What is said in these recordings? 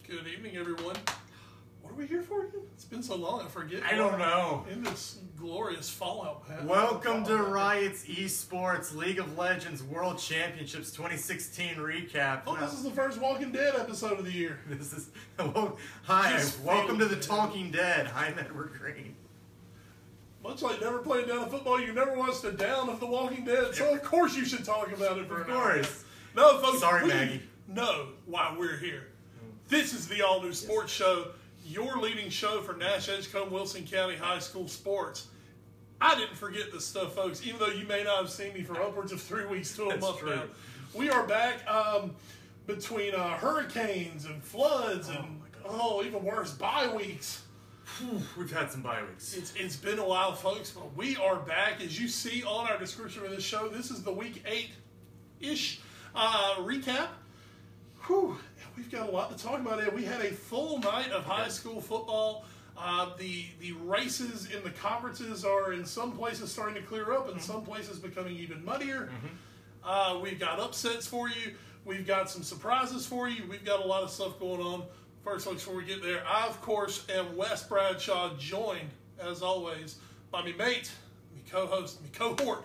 Good evening, everyone. What are we here for again? It's been so long, I forget. I don't know. In this glorious Fallout path. Welcome to Riot's Esports League of Legends World Championships 2016 recap. Oh, this is the first Walking Dead episode of the year. This is hi. Just Welcome to the dead. Talking Dead. I'm Edward Green. Much like never playing down a football, you never watched a down of The Walking Dead, so of course you should talk about it for Of an hour. course. No, folks. Sorry, we Maggie. know why we're here. This is the all-new sports show, your leading show for Nash Edgecombe Wilson County High School sports. I didn't forget this stuff, folks, even though you may not have seen me for upwards of 3 weeks to a That's month true. now. We are back between hurricanes and floods and, even worse, bye weeks. We've had some bye weeks. It's been a while, folks, but we are back. As you see on our description of this show, this is the Week 8-ish recap. Whew, we've got a lot to talk about here. We had a full night of high school football. The races in the conferences are in some places starting to clear up and some places becoming even muddier. We've got upsets for you. We've got some surprises for you. We've got a lot of stuff going on. First, folks, before we get there, I, of course, am Wes Bradshaw, joined, as always, by me mate, me co-host, me cohort.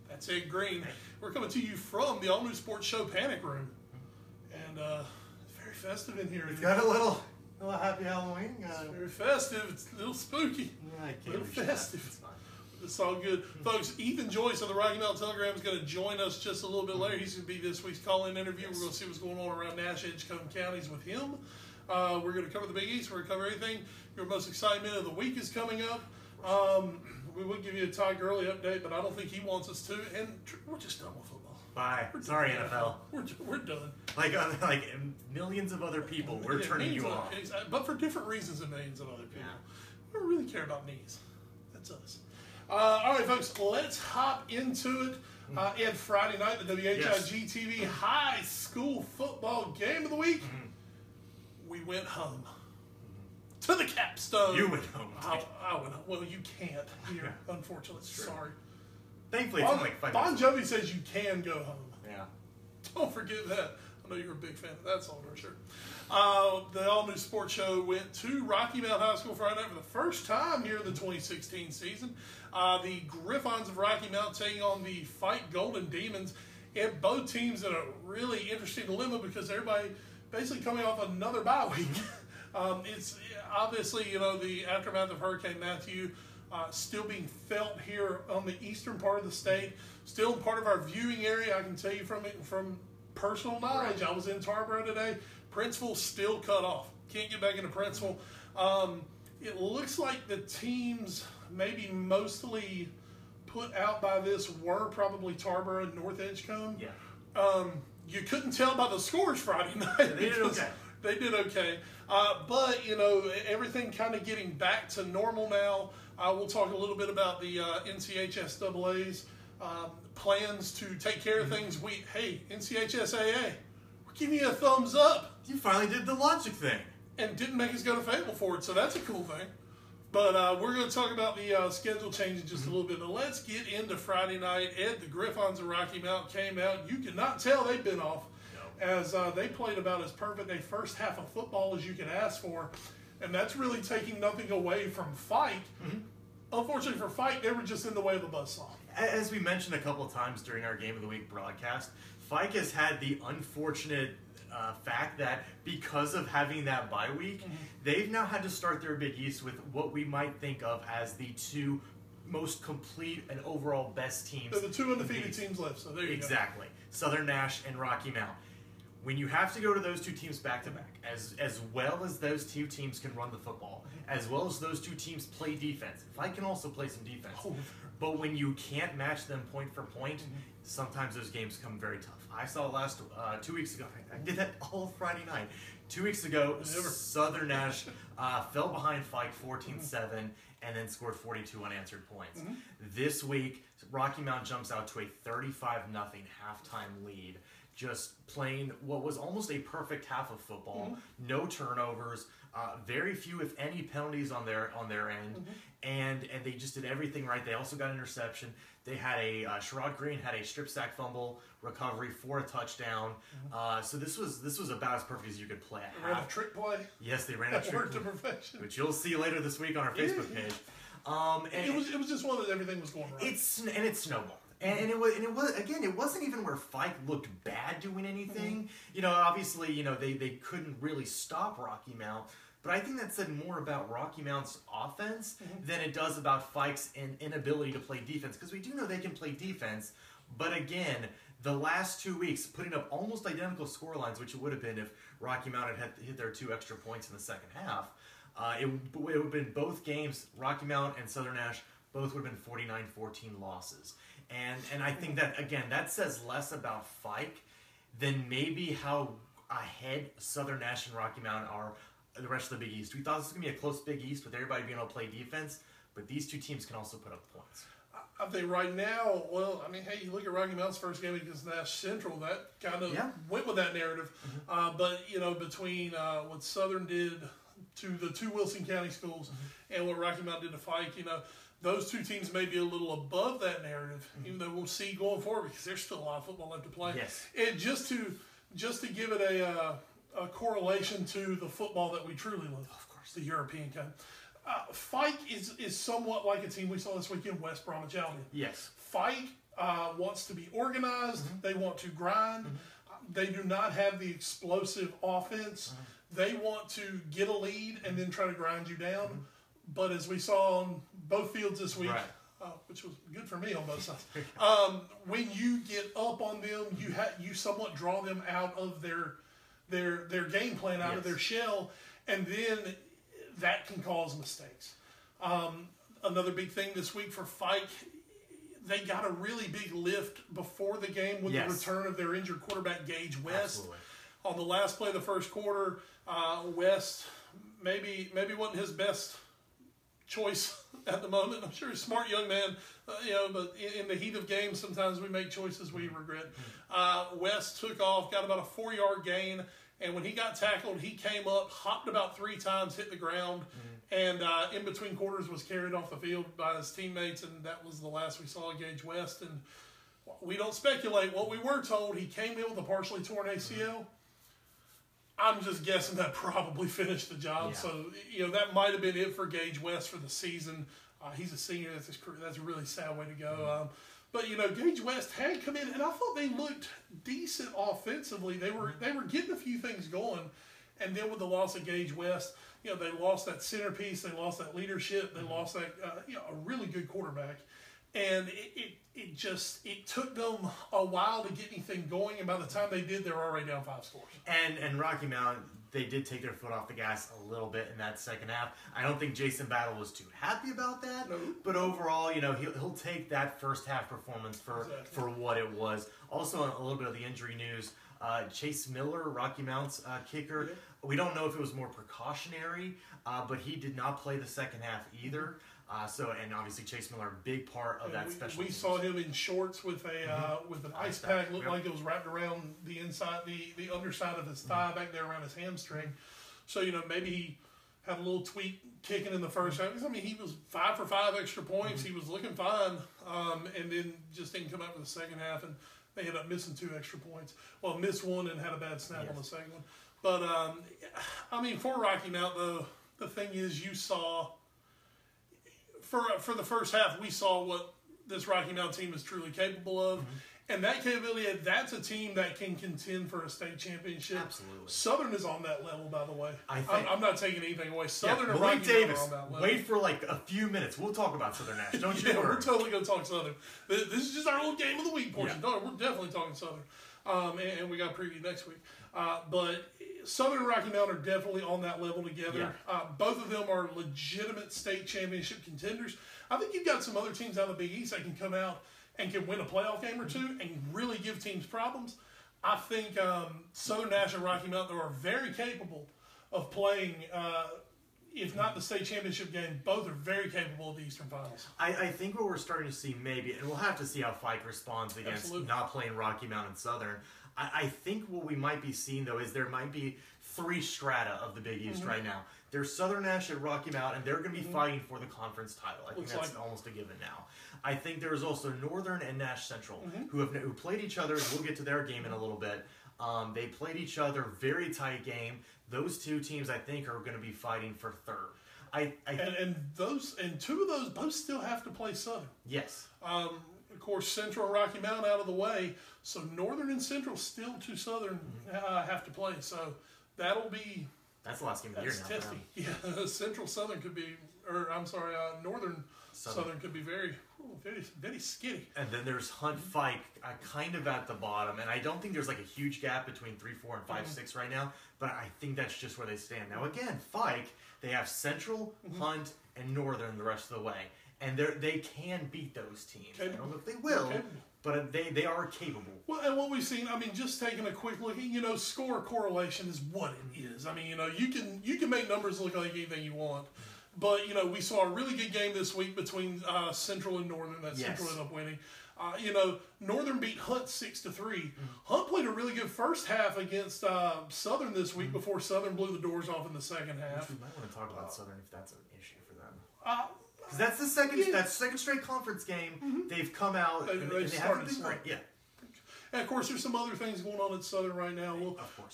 That's Ed Green. We're coming to you from the all-new sports show Panic Room. And it's very festive in here. We've got a little happy Halloween. It's very festive. It's a little spooky. I A can't little reach that. festive. It's fine. It's all good. Folks, Ethan Joyce of the Rocky Mountain Telegram is going to join us just a little bit later. He's going to be this week's call-in interview. We're going to see what's going on around Nash Edgecombe counties with him. We're going to cover the Big East. We're going to cover everything. Your most exciting minute of the week is coming up. We will give you a Ty Gurley update, but I don't think he wants us to. And we're just done with football. Bye. We're Sorry, done. NFL. We're done. Like millions of other people, we're Yeah, turning millions you of- off. exactly, but for different reasons than millions of other people. Yeah. We don't really care about knees. That's us. All right, folks, let's hop into it. And Friday night, the WHIG TV High School Football Game of the Week. We went home to the capstone. You went home. I went home. Well, you can't here, unfortunately. true. Sorry. Thankfully, it's only like 5 Bon minutes. Jovi says you can go home. Yeah. Don't forget that. I know you're a big fan of that song, for sure. The all-new sports show went to Rocky Mount High School Friday night for the first time here in the 2016 season. The Griffons of Rocky Mount taking on the Fight Golden Demons. And both teams in a really interesting dilemma because everybody basically coming off another bye week. It's obviously, the aftermath of Hurricane Matthew still being felt here on the eastern part of the state. Still part of our viewing area. I can tell you from personal knowledge. I was in Tarboro today. Princeville still cut off. Can't get back into Princeville. It looks like the teams maybe mostly put out by this were probably Tarboro and North Edgecombe. Yeah. You couldn't tell by the scores Friday night. They did because okay. They did okay. But, everything kind of getting back to normal now. We'll talk a little bit about the NCHSAA's plans to take care of things. NCHSAA, we're giving you a thumbs up You finally did the logic thing. and didn't make us go to Fayetteville for it, so that's a cool thing. But we're going to talk about the schedule change in just a little bit. But let's get into Friday night. Ed, the Griffons of Rocky Mount came out. You could not tell they'd been off as they played about as perfect a first half of football as you could ask for. And that's really taking nothing away from Fight. Unfortunately for Fight, they were just in the way of the buzzsaw. As we mentioned a couple of times during our Game of the Week broadcast, Fike has had the unfortunate fact that because of having that bye week, they've now had to start their Big East with what we might think of as the two most complete and overall best teams. They're the two in the undefeated East. teams left, so there you go. Exactly. Southern Nash and Rocky Mount. When you have to go to those two teams back-to-back, as well as those two teams can run the football, as well as those two teams play defense, if I can also play some defense, but when you can't match them point for point, sometimes those games come very tough. I saw last 2 weeks ago, I did that all Friday night. 2 weeks ago, Southern Nash fell behind Fike 14-7 and then scored 42 unanswered points. This week, Rocky Mount jumps out to a 35-0 halftime lead. just playing what was almost a perfect half of football. No turnovers, very few, if any, penalties on their end, and they just did everything right. They also got an interception. They had Sherrod Green had a strip sack fumble recovery for a touchdown. So this was about as perfect as you could play. They ran a trick play. Yes, they ran a trick worked play, to perfection, which you'll see later this week on our Facebook page. And it was just one of those, everything was going right. It snowballed. And it wasn't even where Fike looked bad doing anything. Obviously, they couldn't really stop Rocky Mount. But I think that said more about Rocky Mount's offense than it does about Fike's inability to play defense. Because we do know they can play defense. But again, the last 2 weeks, putting up almost identical scorelines, which it would have been if Rocky Mount had hit their 2 extra points in the second half. It would have been both games, Rocky Mount and Southern Nash, both would have been 49-14 losses. And I think that, again, that says less about Fike than maybe how ahead Southern Nash and Rocky Mount are the rest of the Big East. We thought this was going to be a close Big East with everybody being able to play defense, but these two teams can also put up points. I think right now, hey, you look at Rocky Mount's first game against Nash Central, that kind of went with that narrative. But, between what Southern did to the 2 Wilson County schools and what Rocky Mount did to Fike, those two teams may be a little above that narrative, even though we'll see going forward because there's still a lot of football left to play. Yes. And just to give it a correlation to the football that we truly love, of course, the European kind. Fike is somewhat like a team we saw this weekend, West Bromwich Albion. Yes. Fike wants to be organized. They want to grind. They do not have the explosive offense. They want to get a lead and then try to grind you down. But as we saw on both fields this week, which was good for me on both sides, when you get up on them, you somewhat draw them out of their game plan, out of their shell, and then that can cause mistakes. Another big thing this week for Fike, they got a really big lift before the game with the return of their injured quarterback, Gage West. Absolutely. On the last play of the first quarter, West maybe wasn't his best choice at the moment. I'm sure he's a smart young man, but in the heat of games, sometimes we make choices we regret. West took off, got about a 4-yard gain, and when he got tackled, he came up, hopped about 3 times, hit the ground, and in between quarters was carried off the field by his teammates, and that was the last we saw of Gage West. And we don't speculate. What we were told, he came in with a partially torn ACL. I'm just guessing that probably finished the job. Yeah. So, that might have been it for Gage West for the season. He's a senior. That's a really sad way to go. But, Gage West had come in, and I thought they looked decent offensively. They were getting a few things going. And then with the loss of Gage West, they lost that centerpiece. They lost that leadership. They lost that, a really good quarterback. And it took them a while to get anything going. And by the time they did, they were already down 5 scores. And Rocky Mount, they did take their foot off the gas a little bit in that second half. I don't think Jason Battle was too happy about that. No. But overall, he'll take that first half performance for what it was. Also, a little bit of the injury news. Chase Miller, Rocky Mount's kicker. Yeah. We don't know if it was more precautionary, but he did not play the second half either. And obviously Chase Miller, a big part of that special We teams. saw him in shorts with with an ice pack. Looked like it was wrapped around the inside, the underside of his thigh, back there around his hamstring. So maybe he had a little tweak kicking in the first half. I mean, he was 5 for 5 extra points. He was looking fine, and then just didn't come out for the second half, and they ended up missing 2 extra points. Well, missed one and had a bad snap on the second one. But for Rocky Mount, though, the thing is, you saw. For the first half, we saw what this Rocky Mount team is truly capable of. And that capability, that's a team that can contend for a state championship. Absolutely. Southern is on that level, by the way. I'm not taking anything away. Southern and Malik Rocky Davis, Mount are on that level. wait for a few minutes. We'll talk about Southern Nash. Don't you worry. We're totally going to talk Southern. This is just our little game of the week portion. Yeah. No, we're definitely talking Southern. And we got a preview next week. But Southern and Rocky Mount are definitely on that level together. Yeah. Both of them are legitimate state championship contenders. I think you've got some other teams out of the Big East that can come out and can win a playoff game or two and really give teams problems. I think Southern Nash and Rocky Mount are very capable of playing, if not the state championship game, both are very capable of the Eastern Finals. I think what we're starting to see maybe, and we'll have to see how Fike responds against not playing Rocky Mount and Southern, I think what we might be seeing, though, is there might be 3 strata of the Big East right now. There's Southern Nash at Rocky Mount, and they're going to be fighting for the conference title. I think that's almost a given now. I think there's also Northern and Nash Central, who played each other. We'll get to their game in a little bit. They played each other, very tight game. Those 2 teams, I think, are going to be fighting for third. And 2 of those both still have to play Southern. Yes. Of course, Central and Rocky Mount out of the way, so Northern and Central still to Southern have to play. So that'll be that's the last game of the year now. Testy. Yeah, Central Southern could be, Northern Southern could be very, very skitty. And then there's Hunt Fike, kind of at the bottom, and I don't think there's like a huge gap between 3, 4, and 5, 6 right now. But I think that's just where they stand now. Again, Fike, they have Central, Hunt, and Northern the rest of the way. And they can beat those teams. I don't know if they will, but they are capable. Well, and what we've seen, just taking a quick look, score correlation is what it is. You can make numbers look like anything you want. But, we saw a really good game this week between Central and Northern that Central ended up winning. Northern beat Hunt 6-3. Hunt played a really good first half against Southern this week before Southern blew the doors off in the second half. We might want to talk about Southern if that's an issue for them. Because that's the second straight conference game. They've come out and they haven't been great. Yeah. And of course, there's some other things going on at Southern right now.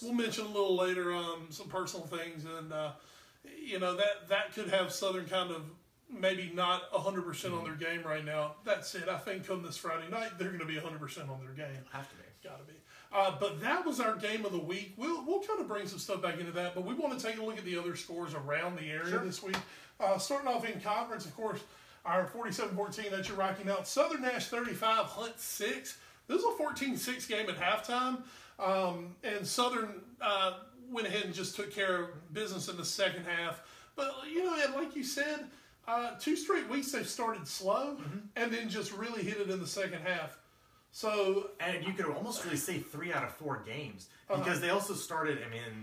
We'll mention a little later some personal things, and that could have Southern kind of maybe not 100% on their game right now. That said, I think come this Friday night they're going to be 100% on their game. Have to be. Got to be. But that was our game of the week. We'll kind of bring some stuff back into that, but we want to take a look at the other scores around the area this week. Starting off in conference, of course, our 47-14, that's your Rocky Mount. Southern Nash 35, Hunt 6. This was a 14-6 game at halftime, and Southern went ahead and just took care of business in the second half. But, and like you said, 2 straight weeks they've started slow and then just really hit it in the second half. So, and you could almost really say 3 out of 4 games because they also started.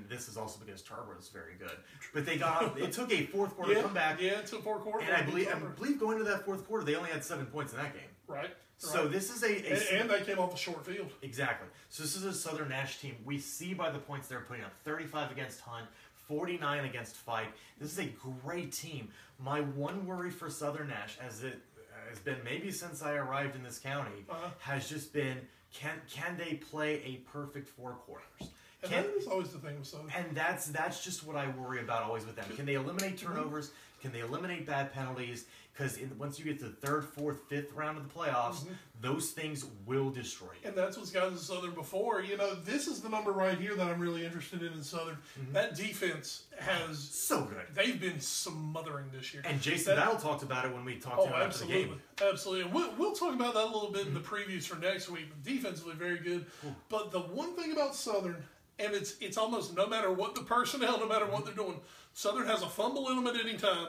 This is also because Tarboro is very good, but it took a fourth quarter comeback. Yeah, it took 4 quarters. And I believe going into that fourth quarter, they only had 7 points in that game. Right. So this is and they came off the short field. Exactly. So this is a Southern Nash team. We see by the points they're putting up: 35 against Hunt, 49 against Fike. This is a great team. My one worry for Southern Nash, as it has been maybe since I arrived in this county, has just been can they play a perfect 4 quarters? And that is always the thing with Southern. And that's just what I worry about always with them. Can they eliminate turnovers? Can they eliminate bad penalties? Because once you get to the 3rd, 4th, 5th round of the playoffs, those things will destroy you. And that's what's gotten Southern before. This is the number right here that I'm really interested in Southern. That defense has... So good. They've been smothering this year. And Jason Battle talked about it when we talked to him after the game. Absolutely. And we'll talk about that a little bit in the previews for next week. Defensively, very good. But the one thing about Southern, and it's almost no matter what the personnel, no matter what they're doing, Southern has a fumble in them at any time.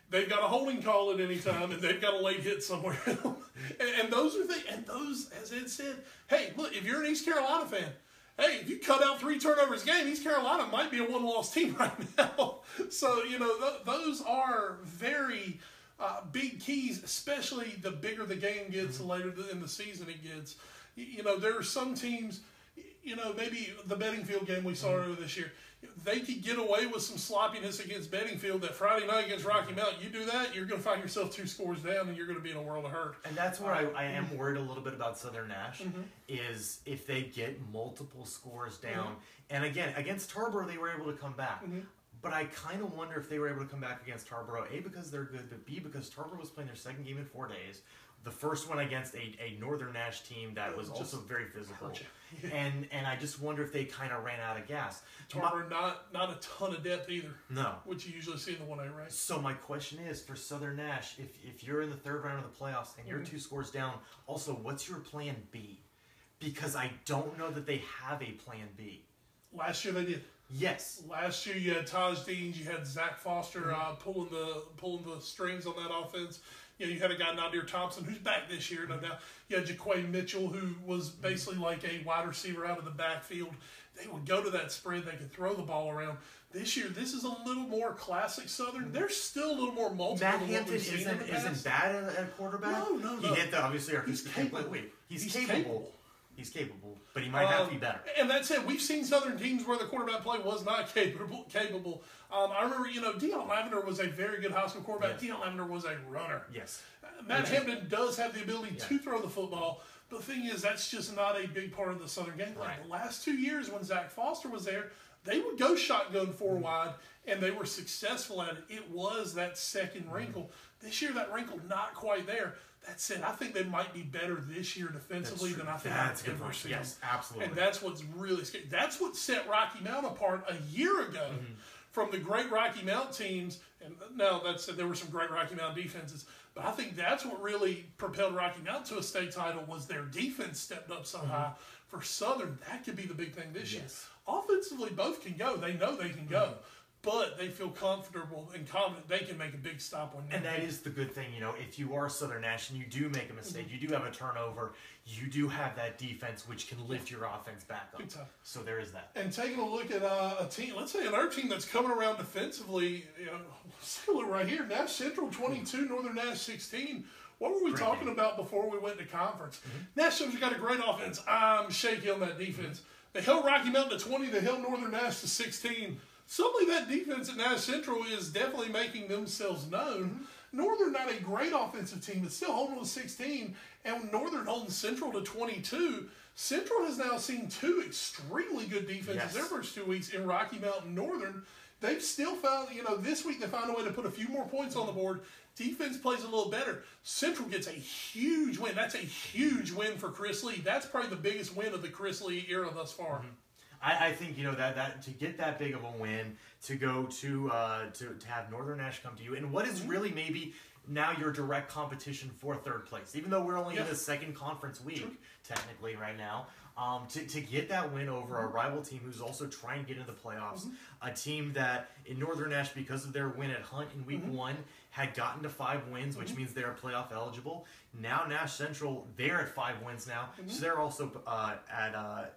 They've got a holding call at any time, and they've got a late hit somewhere. and those are things. And those, as Ed said, hey, look, if you're an East Carolina fan, hey, if you cut out 3 turnovers a game, East Carolina might be a 1-loss team right now. So, those are very big keys, especially the bigger the game gets, the later in the season it gets. There are some teams, maybe the Beddingfield game we saw earlier this year, they could get away with some sloppiness against Beddingfield. That Friday night against Rocky Mount, you do that, you're going to find yourself 2 scores down, and you're going to be in a world of hurt. And that's where I am worried a little bit about Southern Nash, is if they get multiple scores down. And again, against Tarboro, they were able to come back. But I kind of wonder if they were able to come back against Tarboro, A, because they're good, but B, because Tarboro was playing their second game in 4 days. The first one against a Northern Nash team that was also very physical. And I just wonder if they kind of ran out of gas. Tarboro, not a ton of depth either. No. Which you usually see in the 1A rank. So my question is, for Southern Nash, if you're in the 3rd round of the playoffs and you're 2 scores down, also, what's your plan B? Because I don't know that they have a plan B. Last year they did. Yes. Last year you had Taj Deans, you had Zach Foster pulling the strings on that offense. You had a guy, Nadir Thompson, who's back this year, no doubt. You had Jaquay Mitchell, who was basically like a wide receiver out of the backfield. They would go to that spread. They could throw the ball around. This year, this is a little more classic Southern. They're still a little more multiple. Matt Hampton isn't bad at quarterback. No. He hit obviously. He's capable. He's capable. He's capable, but he might have to be better. And that said, we've seen Southern teams where the quarterback play was not capable. I remember, Deion Lavender was a very good high school quarterback. Yes. Deion Lavender was a runner. Yes. Matt Hampton does have the ability to throw the football. But the thing is, that's just not a big part of the Southern game plan. Right. The last 2 years when Zach Foster was there, they would go shotgun four wide, and they were successful at it. It was that second wrinkle. This year, that wrinkle not quite there. That said, I think they might be better this year defensively than I think I've ever seen. Yes, absolutely. And that's what's really scary. That's what set Rocky Mount apart a year ago from the great Rocky Mount teams. And now that said, there were some great Rocky Mount defenses. But I think that's what really propelled Rocky Mount to a state title was their defense stepped up so high. For Southern, that could be the big thing this year. Offensively, both can go. They know they can go. But they feel comfortable and confident they can make a big stop on you. And that is the good thing, if you are Southern Nash and you do make a mistake, you do have a turnover, you do have that defense which can lift your offense back up. Big time. So there is that. And taking a look at a team, let's say another team that's coming around defensively, let's take a look right here. Nash Central 22, Northern Nash 16. What were we talking about before we went to conference? Nash Central's got a great offense. I'm shaky on that defense. They held Rocky Mountain to 20. They held Northern Nash to 16. Suddenly that defense at Nash Central is definitely making themselves known. Northern not a great offensive team, but still holding to 16. And Northern holding Central to 22. Central has now seen two extremely good defenses their first 2 weeks in Rocky Mountain Northern. They've still found, this week they found a way to put a few more points on the board. Defense plays a little better. Central gets a huge win. That's a huge win for Chris Lee. That's probably the biggest win of the Chris Lee era thus far. I think that to get that big of a win, to go to have Northern Nash come to you, and what is really maybe now your direct competition for third place, even though we're only in the second conference week technically right now, to get that win over a rival team who's also trying to get into the playoffs, a team that in Northern Nash because of their win at Hunt in week 1 had gotten to 5 wins, which means they're playoff eligible. Now Nash Central, they're at 5 wins now, so they're also at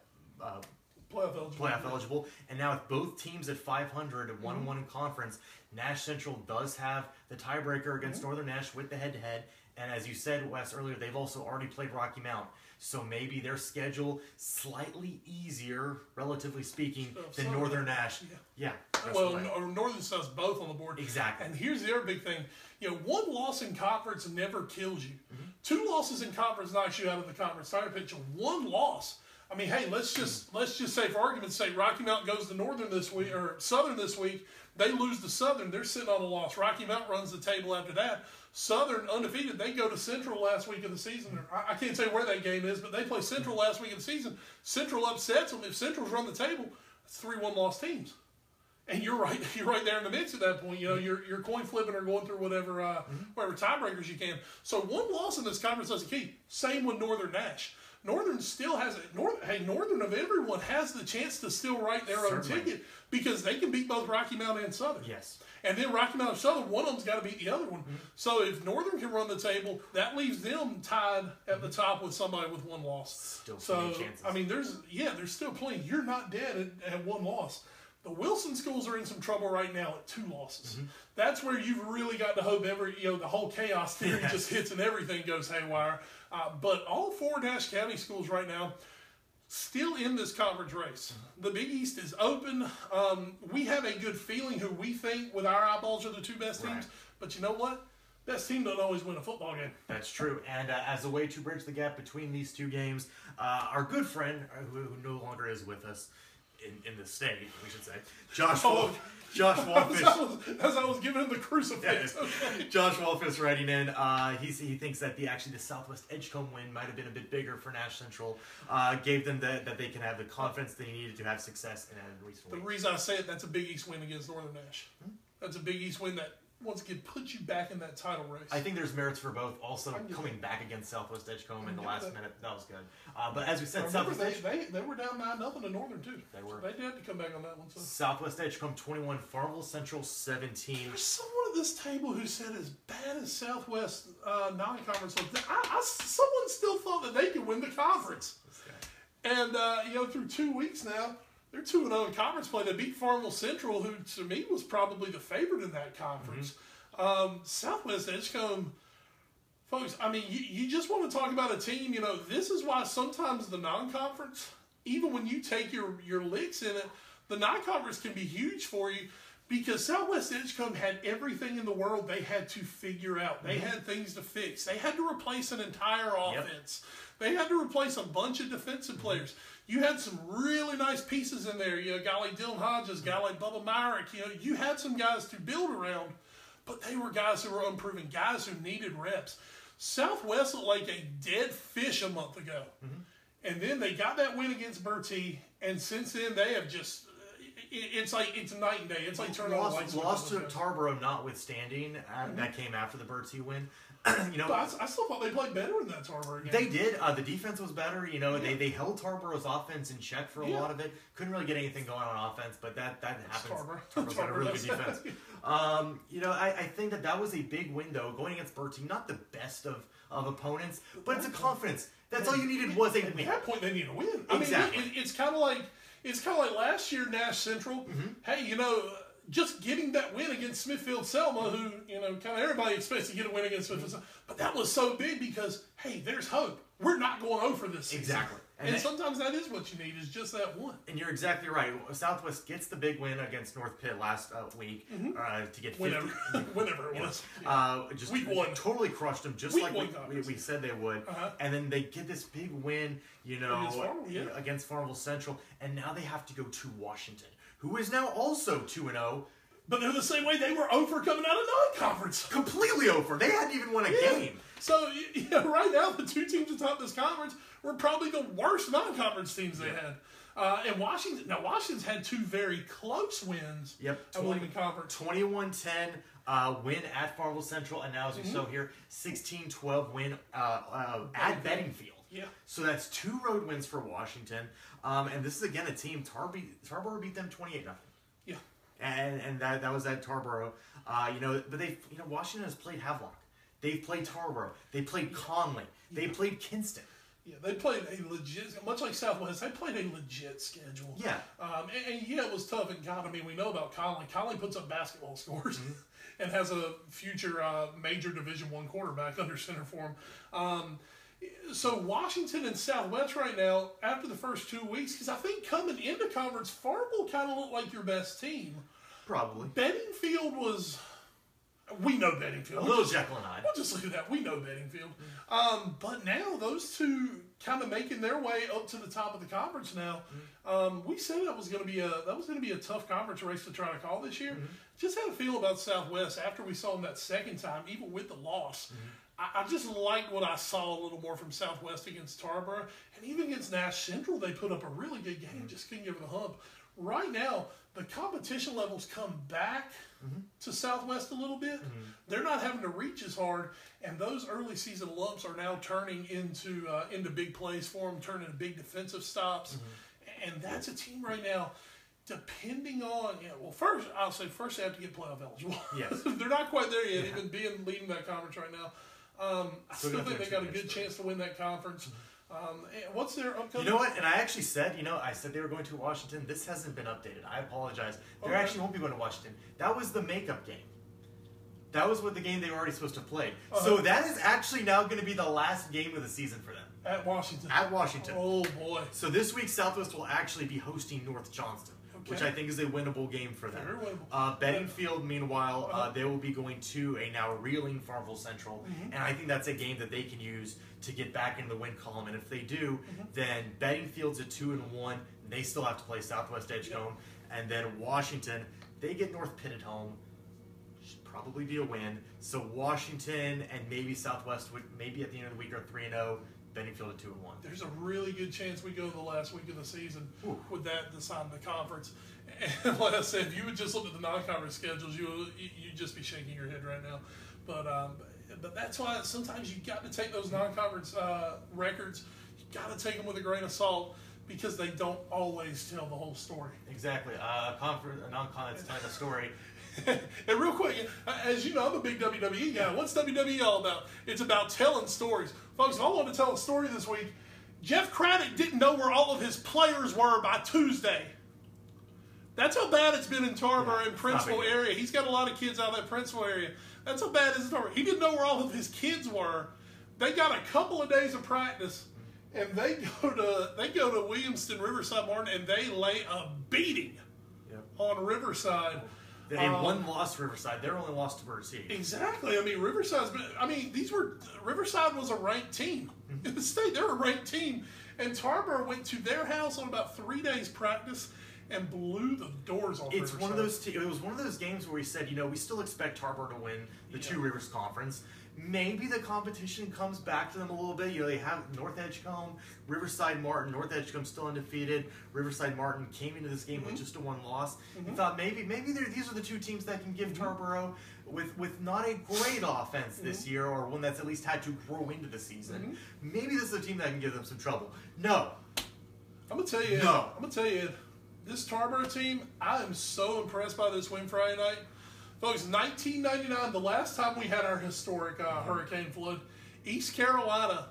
playoff eligible. And now with both teams at 500 and 1-1 in conference, Nash Central does have the tiebreaker against Northern Nash with the head-to-head. And as you said, Wes, earlier, they've also already played Rocky Mount. So maybe their schedule slightly easier, relatively speaking, than Northern Nash. Yeah. Well, Northern does both on the board. Exactly. And here's the other big thing. One loss in conference never kills you. 2 losses in conference knocks you out of the conference title picture. 1 loss. I mean, hey, let's just say, for argument's sake, Rocky Mount goes to Northern this week or Southern this week. They lose to Southern. They're sitting on a loss. Rocky Mount runs the table after that. Southern, undefeated, they go to Central last week of the season. I can't tell you where that game is, but they play Central last week of the season. Central upsets them. If Central's run the table, it's 3 1-loss teams. And you're right there in the mix at that point. You're coin flipping or going through whatever tiebreakers you can. So 1 loss in this conference doesn't keep. Same with Northern Nash. Northern still has Northern of everyone has the chance to still write their own ticket because they can beat both Rocky Mount and Southern. Yes. And then Rocky Mount and Southern, one of them's got to beat the other one. So if Northern can run the table, that leaves them tied at the top with somebody with 1 loss. Still plenty of chances. I mean, there's still plenty. You're not dead at 1 loss. The Wilson schools are in some trouble right now at 2 losses. That's where you've really got to hope the whole chaos theory just hits and everything goes haywire. But all 4 Nash County schools right now still in this conference race. The Big East is open. We have a good feeling who we think with our eyeballs are the 2 best teams. But you know what? Best team doesn't always win a football game. That's true. And as a way to bridge the gap between these 2 games, our good friend, who no longer is with us, in the state, we should say, Josh Wallfish. As I was giving him the crucifix. Okay. Josh Wallfish writing in, he thinks that the Southwest Edgecombe win might have been a bit bigger for Nash Central. Gave them that they can have the confidence they needed to have success in a recent week. The reason I say it, that's a Big East win against Northern Nash. That's a Big East win that once again puts you back in that title race. I think there's merits for both. Also, coming back against Southwest Edgecombe in the last minute, that was good. But as we said, Southwest they were down 9-0 to Northern too. They were. So they did have to come back on that one. So. Southwest Edgecombe 21, Farmville Central 17. There's someone at this table who said as bad as Southwest non-conference was, someone still thought that they could win the conference. And through 2 weeks now. They're 2-0 in conference play. They beat Farmville Central, who to me was probably the favorite in that conference. Southwest Edgecombe, Folks, I mean, you just want to talk about a team, this is why sometimes the non-conference, even when you take your licks in it, the non-conference can be huge for you because Southwest Edgecombe had everything in the world they had to figure out. They had things to fix. They had to replace an entire offense. They had to replace a bunch of defensive players. You had some really nice pieces in there. A guy like Dylan Hodges, a guy like Bubba Myrick. You had some guys to build around, but they were guys who were unproven, guys who needed reps. Southwest looked like a dead fish a month ago. And then they got that win against Bertie, and since then they have just, it's night and day. It's like turning on the lights. Lost to Tarboro notwithstanding, that came after the Bertie win. But I still thought they played better in that Tarboro game. They did. The defense was better. They held Tarboro's offense in check for a lot of it. Couldn't really get anything going on offense, but that happens. Tarboro's got a really good defense. I think that was a big win, though, going against Bertie. Not the best of opponents, but it's a confidence. That's all you needed was a win. At that point, they need a win. Exactly. I mean, it's kind of like last year, Nash Central. Hey, just getting that win against Smithfield Selma, who, kind of everybody expects to get a win against Smithfield Selma. But that was so big because, hey, there's hope. We're not going over this season. Exactly. And sometimes that is what you need, is just that one. And you're exactly right. Southwest gets the big win against North Pitt last week to get 50. Whenever it was. Just week one. Totally crushed them, just like we said they would. And then they get this big win, against Farmville Central. And now they have to go to Washington, who is now also 2-0. But they're the same way they were over coming out of non-conference. Completely over. They hadn't even won a game. So, right now, the two teams atop this conference were probably the worst non-conference teams they had. And Washington's had two very close wins. Yep. At William Conference. 21-10 win at Farmville Central, and now as we saw here, 16-12 win at Bedingfield. Yeah. So that's 2 road wins for Washington. And this is, again, a team, Tarboro beat them 28-0. Yeah. And that was at Tarboro. But Washington has played Havelock. They've played Tarboro. They played Conley. They played Kinston. Yeah, they played a legit, much like Southwest, they played a legit schedule. Yeah. It was tough. And we know about Conley. Conley puts up basketball scores and has a future major Division I quarterback under center for him. So Washington and Southwest right now, after the first 2 weeks, because I think coming into conference, Farmville kind of looked like your best team. Probably. Bedingfield was... We know Bedingfield. A little Jekyll and Hyde. We'll just leave it at that. We know Bedingfield. But now those two kind of making their way up to the top of the conference now. We said that was going to be a tough conference race to try to call this year. Just had a feel about Southwest after we saw them that second time, even with the loss. I just liked what I saw a little more from Southwest against Tarboro. And even against Nash Central, they put up a really good game. Just couldn't give it a hump. Right now, the competition levels come back to Southwest a little bit. They're not having to reach as hard, and those early season lumps are now turning into big plays for them, turning into big defensive stops. And that's a team right now, depending on, first they have to get playoff eligible. Yes. They're not quite there yet, even leading that conference right now. I still think they got a good chance to win that conference. What's their upcoming? You know what? And I actually said, I said they were going to Washington. This hasn't been updated. I apologize. They actually won't be going to Washington. That was the makeup game. That was the game they were already supposed to play. So that is actually now going to be the last game of the season for them. At Washington. At Washington. Oh, boy. So this week, Southwest will actually be hosting North Johnston, which I think is a winnable game for them. Very winnable. Bedingfield, meanwhile, they will be going to a now reeling Farmville Central, and I think that's a game that they can use to get back in the win column. And if they do, then Bedingfield's at 2-1. They still have to play Southwest Edgecombe, and then Washington, they get North Pitt at home. Should probably be a win. So Washington and maybe Southwest would maybe at the end of the week are 3-0. Bedingfield at 2-1. There's a really good chance we go the last week of the season with that deciding the conference. And like I said, if you would just look at the non-conference schedules, you'd just be shaking your head right now. But that's why sometimes you got to take those non-conference records. You got to take them with a grain of salt because they don't always tell the whole story. Exactly. A non-conference telling a story. And real quick, as you know, I'm a big WWE guy. What's WWE all about? It's about telling stories. Folks, if I want to tell a story this week, Jeff Craddock didn't know where all of his players were by Tuesday. That's how bad it's been in Tarboro Yeah, and Princeville not big. area. He's got a lot of kids out of that Princeville area. That's how bad it is in Tarboro. He didn't know where all of his kids were. They got a couple of days of practice, and they go to Williamston, Riverside Martin, and they lay a beating on Riverside. They one lost Riverside. They're only lost to Bird City. Exactly. I mean, Riverside was a ranked team in the state. They're a ranked team, and Tarboro went to their house on about 3 days practice and blew the doors off. It's Riverside. one of those. It was one of those games where we said, we still expect Tarboro to win the Two Rivers Conference. Maybe the competition comes back to them a little bit. They have North Edgecombe, Riverside Martin. North Edgecombe still undefeated. Riverside Martin came into this game with just a 1 loss. You thought maybe these are the 2 teams that can give Tarboro with not a great offense this year, or one that's at least had to grow into the season. Maybe this is a team that can give them some trouble. No. I'm gonna tell you, this Tarboro team, I am so impressed by this win Friday night. Folks, 1999, the last time we had our historic hurricane flood, East Carolina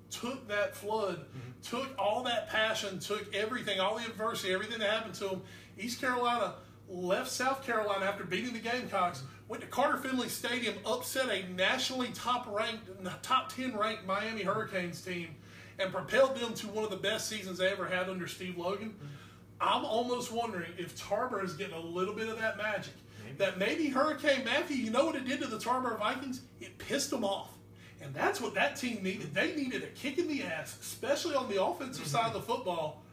took that flood, took all that passion, took everything, all the adversity, everything that happened to them. East Carolina left South Carolina after beating the Gamecocks, went to Carter Finley Stadium, upset a nationally top 10 ranked Miami Hurricanes team, and propelled them to one of the best seasons they ever had under Steve Logan. I'm almost wondering if Tarboro is getting a little bit of that magic. That maybe Hurricane Matthew, you know what it did to the Tarboro Vikings? It pissed them off. And that's what that team needed. They needed a kick in the ass, especially on the offensive side of the football.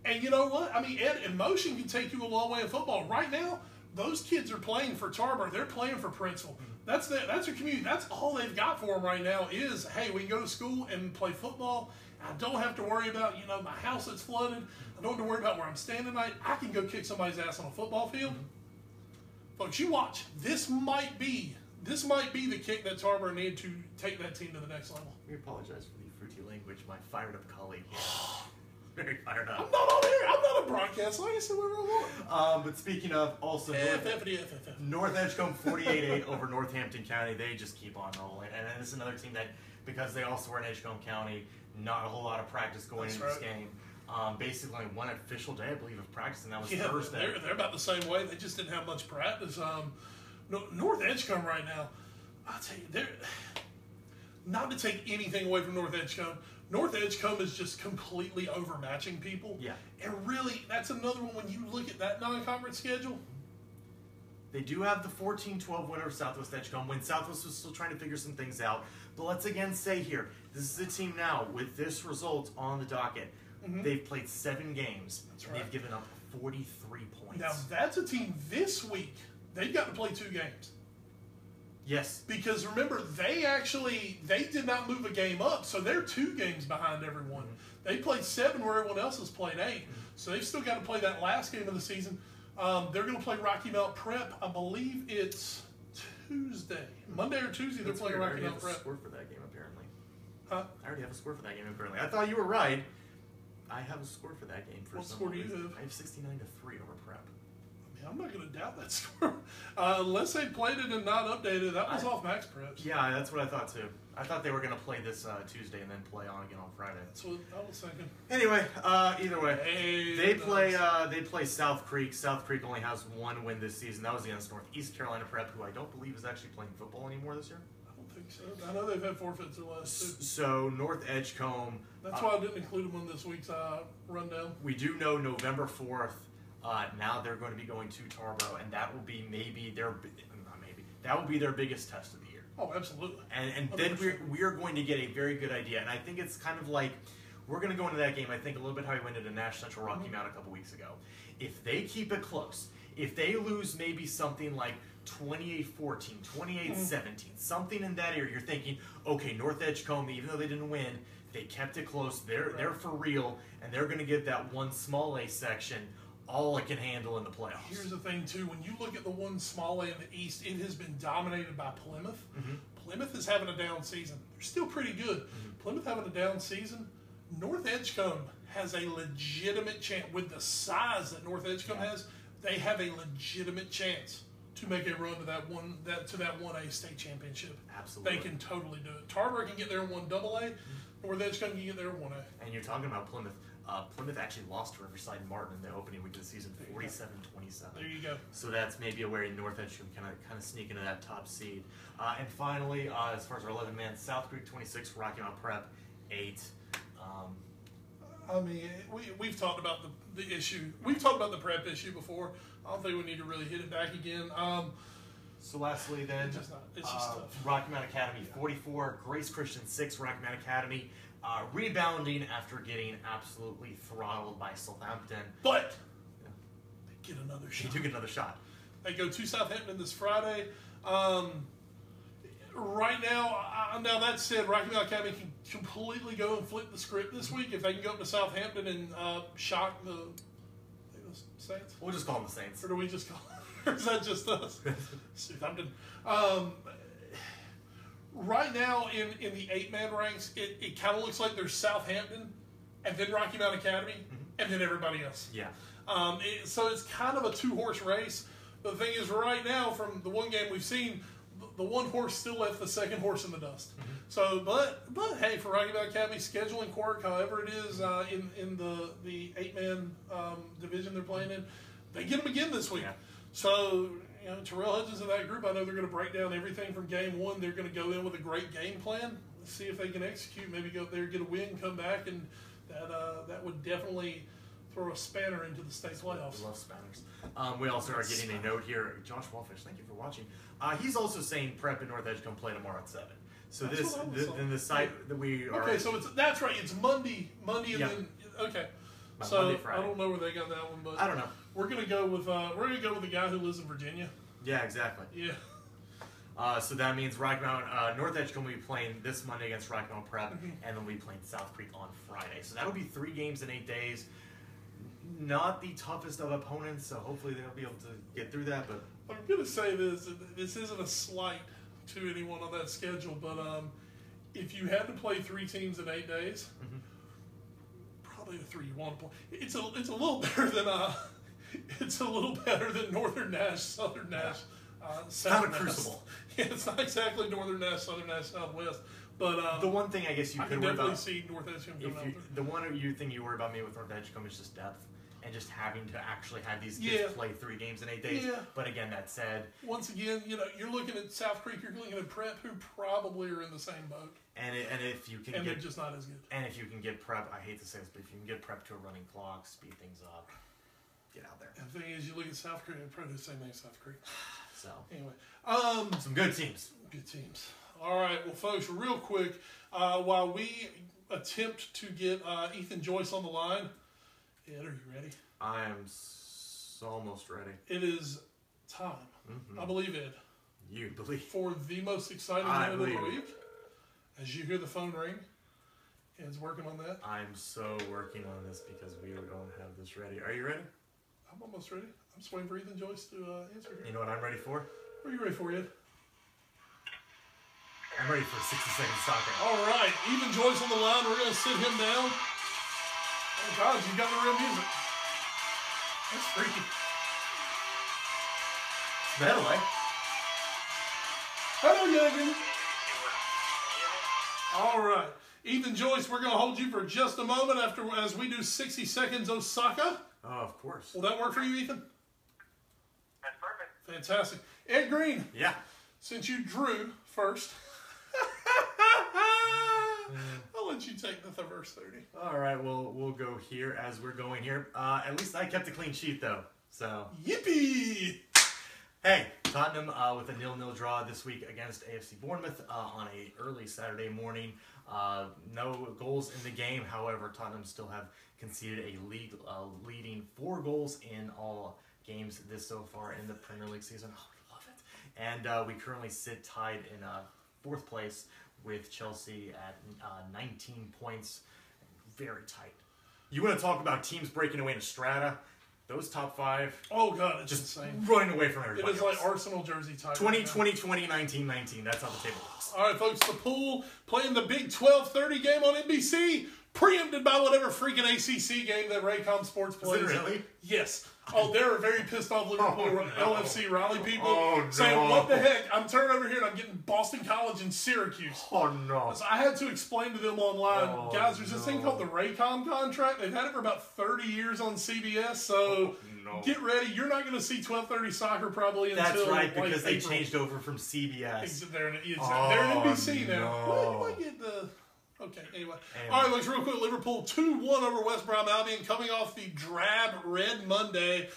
And you know what? I mean, emotion can take you a long way in football. Right now, those kids are playing for Tarboro. They're playing for Princeville. That's their community. That's all they've got for them right now is, hey, we can go to school and play football. I don't have to worry about, my house that's flooded. I don't have to worry about where I'm staying tonight. I can go kick somebody's ass on a football field. Folks, you watch. This might be the kick that Tarboro needed to take that team to the next level. We apologize for the fruity language. My fired up colleague here. Very fired up. I'm not on here. I'm not a broadcast. Like I said, we're on. But speaking of, also North Edgecombe 48-8 over Northampton County. They just keep on rolling. And this is another team that, because they also were in Edgecombe County, not a whole lot of practice going into this game. Basically only 1 official day, I believe, of practice, and that was Thursday. They're about the same way. They just didn't have much practice. North Edgecombe right now, I'll tell you, they're not to take anything away from North Edgecombe. North Edgecombe is just completely overmatching people. Yeah. And really, that's another one when you look at that non-conference schedule. They do have the 14-12 win over Southwest Edgecombe when Southwest was still trying to figure some things out. But let's again say here, this is a team now with this result on the docket. They've played 7 games. That's and right. They've given up 43 points. Now, that's a team this week. They've got to play 2 games. Yes. Because remember, they did not move a game up, so they're 2 games behind everyone. They played 7 where everyone else has played 8. So they've still got to play that last game of the season. They're going to play Rocky Mount Prep. I believe it's Tuesday. Monday or Tuesday, they're playing Rocky Mount Prep. I already have a score for that game, apparently. Huh? I already have a score for that game, apparently. I thought you were right. I have a score for that game. What score do you have? I have 69-3 over Prep. I mean, I'm not going to doubt that score. Unless they played it and not updated. That was off Max Preps. Yeah, that's what I thought too. I thought they were going to play this Tuesday and then play on again on Friday. That's what I was thinking. Anyway, either way, Hey, they play South Creek. South Creek only has 1 win this season. That was against Northeast Carolina Prep, who I don't believe is actually playing football anymore this year. I don't think so. I know they've had forfeits the last 2. So North Edgecombe. That's why I didn't include them in this week's rundown. We do know November 4th. Now they're going to be going to Tarboro, and that will be that will be their biggest test of the year. Oh, absolutely. And then we're going to get a very good idea. And I think it's kind of like we're going to go into that game, I think, a little bit how we went into Nash Central Rocky Mount a couple weeks ago. If they keep it close, if they lose maybe something like 28-14, 28-17, something in that area, you're thinking, okay, North Edgecombe, even though they didn't win, they kept it close. They're for real, and they're going to give that one small A section all it can handle in the playoffs. Here's the thing, too. When you look at the one small A in the East, it has been dominated by Plymouth. Plymouth is having a down season. They're still pretty good. Plymouth having a down season. North Edgecombe has a legitimate chance. With the size that North Edgecombe has, they have a legitimate chance to make a run to that 1A state championship. Absolutely. They can totally do it. Tarboro can get there in 1AA. North Edgecombe can get there in 1A. And you're talking about Plymouth. Plymouth actually lost to Riverside Martin in the opening week of the season, 47-27. There you go. So that's maybe a way North Edge can kind of sneak into that top seed. And finally, as far as our 11-man, South Creek 26, Rocky Mount Prep 8. I mean, we've talked about the issue. We've talked about the prep issue before. I don't think we need to really hit it back again. So lastly, then, it's just tough. Rocky Mount Academy 44, Grace Christian 6, Rocky Mount Academy rebounding after getting absolutely throttled by Southampton. But they get another shot. They do get another shot. They go to Southampton this Friday. Right now, now that said, Rocky Mount Academy can completely go and flip the script this week if they can go up to Southampton and shock the Saints. We'll just call them the Saints. Or do we just call or is that just us? Southampton. Right now, in the 8-man ranks, it kind of looks like there's Southampton, and then Rocky Mount Academy, and then everybody else. Yeah. So it's kind of a 2-horse race. The thing is, right now, from the one game we've seen, the one horse still left the second horse in the dust. So, but hey, for Rocky Mount Academy, scheduling quirk, however it is in the 8-man division they're playing in, they get them again this week. Yeah. So, Terrell Hudgens and that group, I know they're going to break down everything from game one. They're going to go in with a great game plan. Let's see if they can execute. Maybe go up there, get a win, come back, and that would definitely throw a spanner into the state playoffs. We love spanners. We also are getting a note here. Josh Wallfish, thank you for watching. He's also saying Prep and North Edge come play tomorrow at 7. So that's then the site that we are. Okay, so that's right. It's Monday, and then okay. So Monday, Friday. I don't know where they got that one, but I don't know. We're gonna go with the guy who lives in Virginia. Yeah, exactly. Yeah. So that means Rocky Mount North Edge will be playing this Monday against Rocky Mount Prep, and then we'll be playing South Creek on Friday. So that'll be 3 games in 8 days. Not the toughest of opponents, so hopefully they'll be able to get through that. But I'm gonna say this isn't a slight to anyone on that schedule, but if you had to play 3 teams in 8 days, probably the 3 you want to play. It's a little better than Northern Nash, Southern Nash, South kind of crucible. Yeah, it's not exactly Northern Nash, Southern Nash, Southwest. But the one thing I guess you I could can worry definitely about, see North Edgecombe coming out there. the one thing you worry about me with North Edgecombe is just depth. And just having to actually have these kids play 3 games in 8 days. Yeah. But again, that said, once again, you're looking at South Creek, you're looking at Prep, who probably are in the same boat. And if you can they're just not as good. And if you can get Prep, I hate to say this, but if you can get Prep to a running clock, speed things up, get out there. And the thing is, you look at South Creek, they're probably the same thing as South Creek. So anyway, some good teams. Good teams. All right, well, folks, real quick, while we attempt to get Ethan Joyce on the line, Ed, are you ready? I am almost ready. It is time. I believe it. You believe. For the most exciting minute of the week. As you hear the phone ring, Ed's working on that. I'm so working on this because we don't have this ready. Are you ready? I'm almost ready. I'm just waiting for Ethan Joyce to answer here. You know what I'm ready for? What are you ready for, Ed? I'm ready for 60-second soccer. All right. Ethan Joyce on the line. We're going to sit him down. Oh, God, you got the real music. That's freaky. Medley. Hello, Jürgen. All right. Ethan Joyce, we're going to hold you for just a moment as we do 60 seconds Osaka. Oh, of course. Will that work for you, Ethan? That's perfect. Fantastic. Ed Green. Yeah. Since you drew first, I'll let you take the first 30. All right, well, we'll go here as we're going here. At least I kept a clean sheet, though. So Yippee! Hey, Tottenham with a 0-0 draw this week against AFC Bournemouth on a early Saturday morning. No goals in the game. However, Tottenham still have conceded a league leading 4 goals in all games this so far in the Premier League season. Oh, we love it. And we currently sit tied in 4th place with Chelsea at 19 points. Very tight. You want to talk about teams breaking away into strata? Those top 5. Oh, God, it's just insane. Running away from everybody. It is like Arsenal jersey type. 2020, 19, 19. That's how the table looks. All right, folks, the pool playing the Big 12:30 game on NBC, preempted by whatever freaking ACC game that Raycom Sports plays. Is it really? Yes. Oh, they were very pissed off Liverpool LFC Raleigh people no. saying, what the heck? I'm turning over here and I'm getting Boston College and Syracuse. Oh, no. So I had to explain to them online, guys, there's this thing called the Raycom contract. They've had it for about 30 years on CBS, so get ready. You're not going to see 12:30 soccer probably until That's right, because they April. changed over from CBS. They're in NBC now. No. Well, you might get the... Okay, anyway. All right, let's real quick. Liverpool 2-1 over West Brom Albion, coming off the drab Red Monday.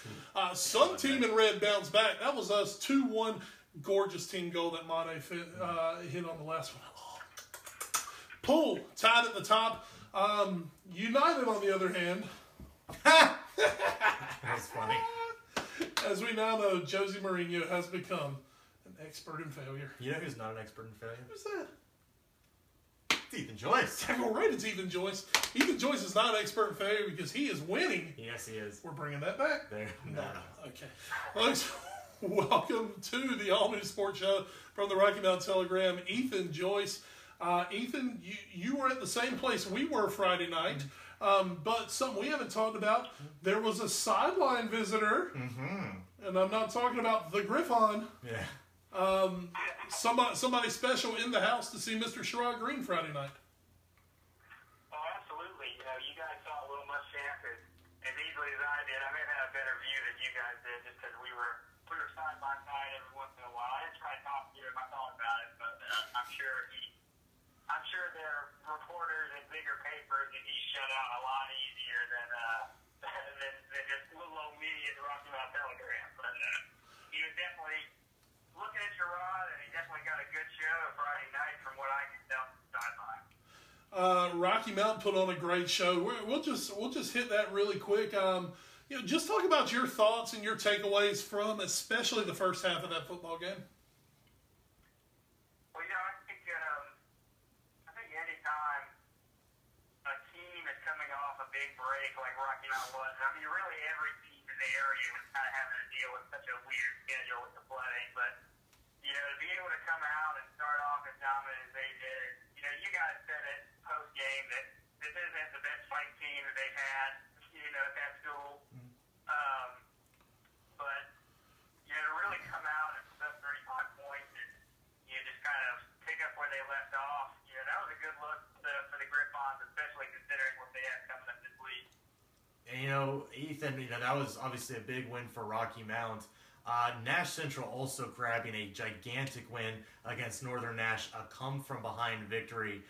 Some team in red bounced back. That was us, 2-1. Gorgeous team goal that Mane hit on the last one. Oh. Pool, tied at the top. United, on the other hand. That's funny. As we now know, Jose Mourinho has become an expert in failure. You know who's not an expert in failure? Who's that? It's Ethan Joyce. All right, it's Ethan Joyce. Ethan Joyce is not an expert in failure because he is winning. Yes, he is. We're bringing that back. There. No. Okay. Folks, welcome to the all-new sports show from the Rocky Mountain Telegram. Ethan Joyce. Ethan, you were at the same place we were Friday night, but something we haven't talked about, there was a sideline visitor, and I'm not talking about the Griffon. Yeah. Somebody special in the house to see Mr. Sherrod Green Friday night. Oh, absolutely. You know, you guys saw Little Muschamp as easily as I did. I may have had a better view than you guys did just because we were side by side every once in a while. I didn't try to talk to him. I thought about it, but I'm sure there are reporters and bigger papers that he shut out a lot easier than just little old me at the Rocky Mountain Telegram. But he was definitely looking at Sherrod, and he definitely got a good show Friday night from what I can tell from the sideline. Rocky Mountain put on a great show. We'll just hit that really quick. Just talk about your thoughts and your takeaways from especially the first half of that football game. Well, I think anytime a team is coming off a big break like Rocky Mountain was, I mean, really every team in the area was kind of having to deal with such a weird schedule with the flooding, but to be able to come out and start off as dominant as they did, you guys said it post-game that this isn't the best fight team that they've had, at that school. But, to really come out and put up 35 points and, just kind of pick up where they left off, that was a good look for the Griffons, especially considering what they have coming up this week. And, Ethan, that was obviously a big win for Rocky Mount. Nash Central also grabbing a gigantic win against Northern Nash, a come-from-behind victory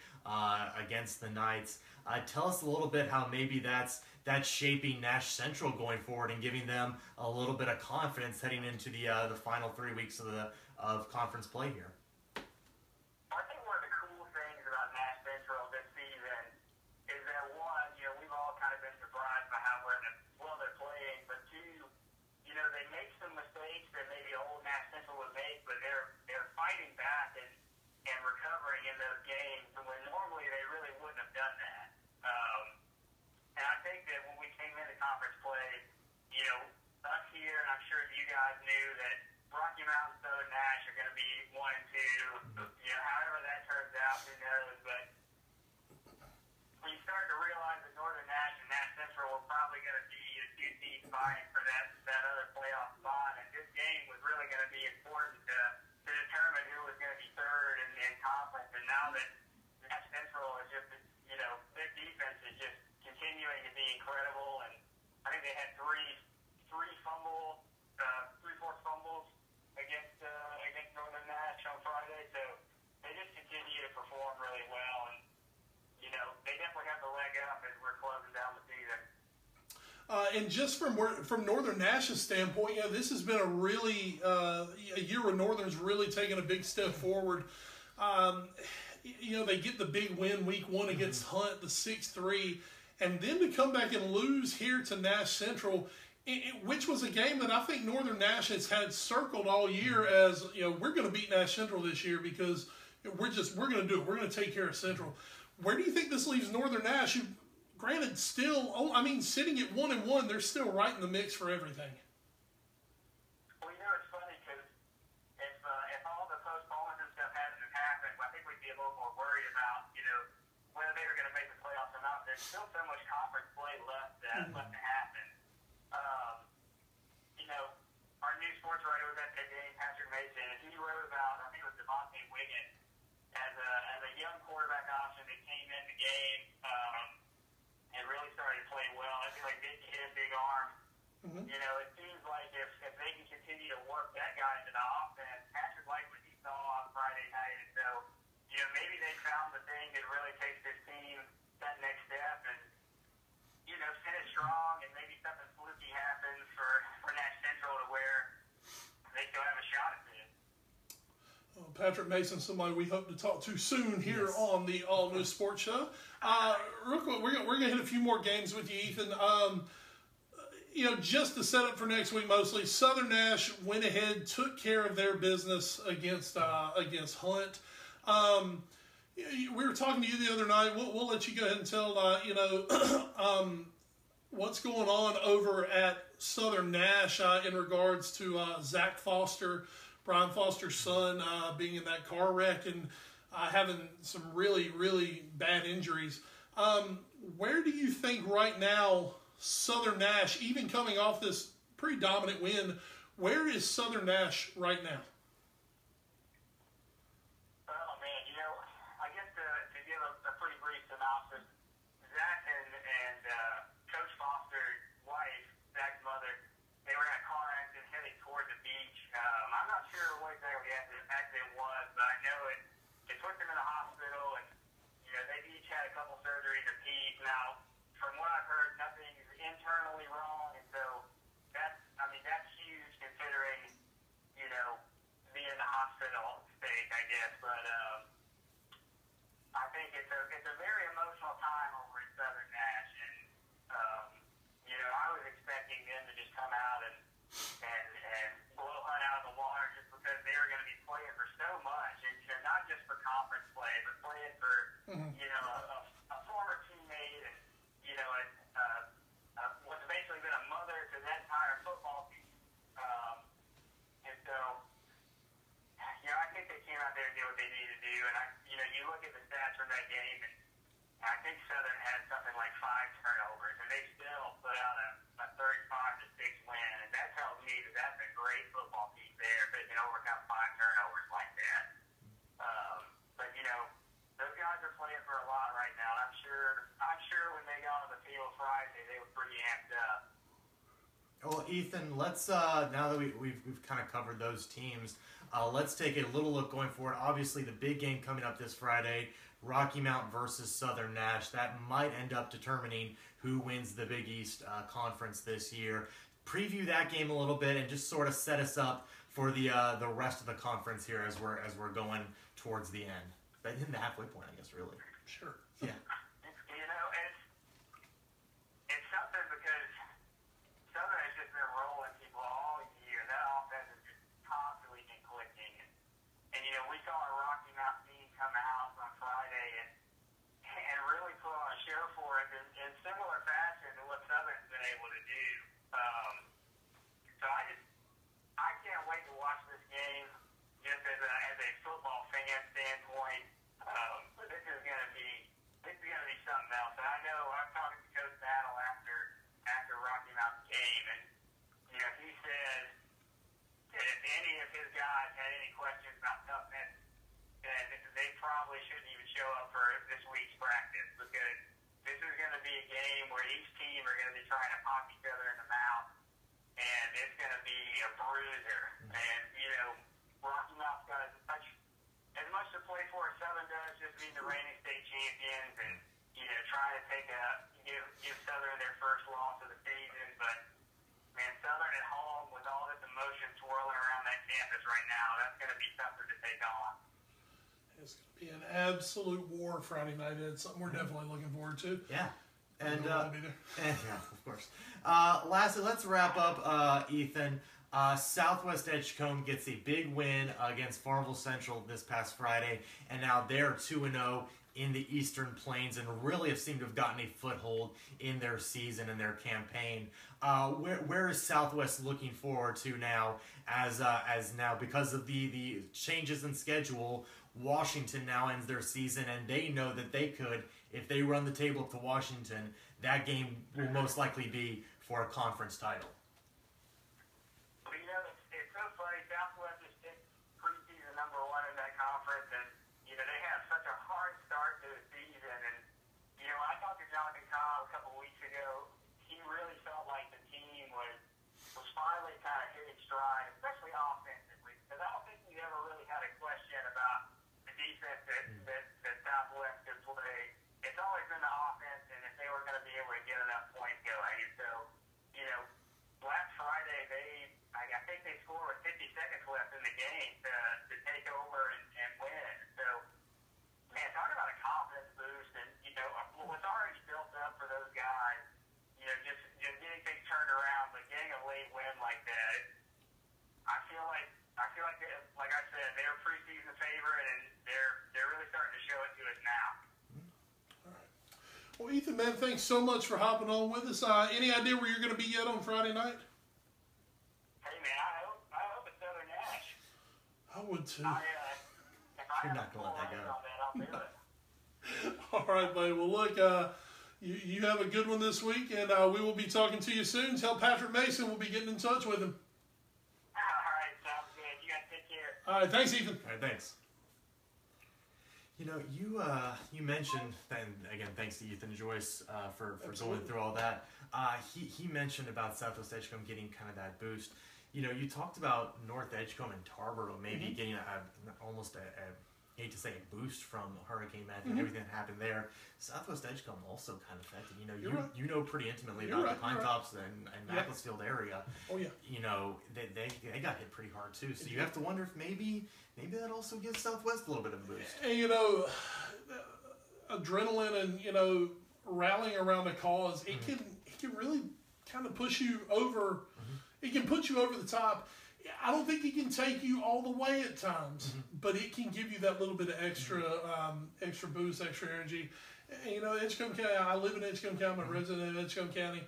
against the Knights. Tell us a little bit how maybe that's shaping Nash Central going forward and giving them a little bit of confidence heading into the final 3 weeks of conference play here. I think one of the cool things about Nash Central this season is that, one, we've all kind of been surprised by how well they're playing, but two, they make some mistakes that maybe old Nash Central would make, but they're fighting back and recovering in those games when normally they really wouldn't have done that. And I think that when we came into conference play, us here, and I'm sure you guys knew that Rocky Mountain and Southern Nash are going to be 1 and 2. However that turns out, who knows? But when you start to realize that Northern Nash and Nash Central were probably going to be the two teams fighting for that other playoff spot, and this game was really going to be important to determine who was going to be third in conference. And now that Nash Central is just, their defense is just continuing to be incredible, and I think they had three forced fumbles against Northern Nash on Friday, so they just continue to perform really well, and they definitely got the leg up as we're closing down the season. And just from Northern Nash's standpoint, this has been a really a year where Northern's really taken a big step forward. They get the big win week 1 against Hunt, the 6-3, and then to come back and lose here to Nash Central, which was a game that I think Northern Nash has had circled all year as, we're going to beat Nash Central this year because we're going to do it. We're going to take care of Central. Where do you think this leaves Northern Nash, who, granted, still, sitting at 1 and 1, they're still right in the mix for everything? Well, it's funny because if all the postponements and stuff hadn't happened, I think we'd be a little more worried about, whether they were going to make the playoffs or not. There's still so much conference play left to happen. that game, Patrick Mason, and he wrote about, I think it was Devontae Wiggins, as a young quarterback option that came in the game and really started to play well. I feel like big kid, big arm. Mm-hmm. You know, it seems like if they can continue to work that guy into the offense, Patrick liked what he saw on Friday night, and so, you know, maybe they found the thing that really takes this team that next step and, you know, finish strong, and maybe something fluky happens for Nash Central to where they still have a shot at it. Patrick Mason, somebody we hope to talk to soon here Yes. on the All New Sports Show. Real quick, we're gonna hit a few more games with you, Ethan. You know, just to set up for next week, mostly Southern Nash went ahead, took care of their business against Hunt. We were talking to you the other night. We'll let you go ahead and tell you know what's going on over at Southern Nash in regards to Zach Foster, Brian Foster's son, being in that car wreck and having some really, really bad injuries. Where do you think right now Southern Nash, even coming off this pretty dominant win, where is Southern Nash right now? Oh, man, you know, I guess to give a pretty brief synopsis, Zach and Coach Foster's wife, Zach's mother, they were in a car accident heading toward the beach. I'm not sure what exactly the accident was, but I know it took them to the hospital, and, you know, they've each had a couple surgeries apiece. Now, from what I've heard, nothing's internally wrong, and so that's huge considering, you know, being in the hospital state, I guess. But I think it's a very emotional time over at Southern Nash, and you know, I was expecting them to just come out and blow Hunt out of the water just because they were going to be playing for so much, and, you know, not just for conference play, but playing for you know a former teammate and, you know, what's basically been a mother to that entire football team. And so, you know, I think they came out there and did what they needed to do. And, you know, you look at the stats from that game, and I think Southern had something like 5 turnovers, and they still put out a 35-6 win. And that tells me that that's a great football team there if they can overcome 5 turnovers like that. But, you know, those guys are playing for a lot right now. And I'm sure when they got on the field Friday, they were pretty amped up. Well, Ethan, let's now that we've kind of covered those teams, let's take a little look going forward. Obviously, the big game coming up this Friday, Rocky Mount versus Southern Nash. That might end up determining who wins the Big East Conference this year. Preview that game a little bit and just sort of set us up for the rest of the conference here as we're going towards the end. But in the halfway point, I guess, really. Sure. Yeah. You know, it's something because Southern has just been rolling people all year. That offense has just constantly been clicking. And you know, we saw a Rocky Mount team come out on Friday and really put on a show for us in similar fashion to what Southern's been able to do. So I can't wait to watch this game just as a football fan standpoint. But this is going to be something else. And I know I'm talking to Coach Battle after Rocky Mountain game, and you know, he said that if any of his guys had any questions about toughness, then they probably shouldn't even show up for this week's practice, because this is going to be a game where each team are going to be trying to pop each other in the mouth, and it's going to be a bruiser. And you know, Rocky Mountain's got as much to play for as Southern does, just being the reigning state champions, and you know, trying to give Southern their first loss of the season. But man, Southern at home with all this emotion swirling around that campus right now, that's going to be something to take on. It's going to be an absolute war Friday night. It's something we're definitely looking forward to. Yeah. And I'll be there. yeah, of course. Lastly, let's wrap up, Ethan. Southwest Edgecombe gets a big win against Farmville Central this past Friday, and now they're 2-0 in the Eastern Plains and really have seemed to have gotten a foothold in their season and their campaign. Where is Southwest looking forward to now as now, because of the changes in schedule, Washington now ends their season, and they know that they could, if they run the table up to Washington, that game will most likely be for a conference title. Well, you know, it's so funny. like I said, they're a preseason favorite, and they're really starting to show it to us now. Well, Ethan, man, thanks so much for hopping on with us. Any idea where you're going to be yet on Friday night? Hey, man, I hope it's Southern Nash. I would too. You're not going to let that go. I'll do it. All right, buddy. Well, look, you have a good one this week, and we will be talking to you soon. Tell Patrick Mason we'll be getting in touch with him. All right, sounds good. You guys take care. All right, thanks, Ethan. All right, thanks. You know, you mentioned, and again, thanks to Ethan Joyce for going through all that. He mentioned about Southwest Edgecombe getting kind of that boost. You know, you talked about North Edgecombe and Tarboro maybe getting almost a hate to say a boost from Hurricane Matthew and everything that happened there. Southwest Edgecombe also kind of affected. You know, you know pretty intimately about the Pine Tops and Macclesfield area. Oh yeah. You know, they got hit pretty hard too. So you have to wonder if maybe that also gives Southwest a little bit of a boost. And you know, adrenaline and you know rallying around a cause, it can really kind of push you over. It can put you over the top. I don't think it can take you all the way at times, but it can give you that little bit of extra extra boost, extra energy. And, you know, Edgecombe County, I live in Edgecombe County, I'm a resident of Edgecombe County.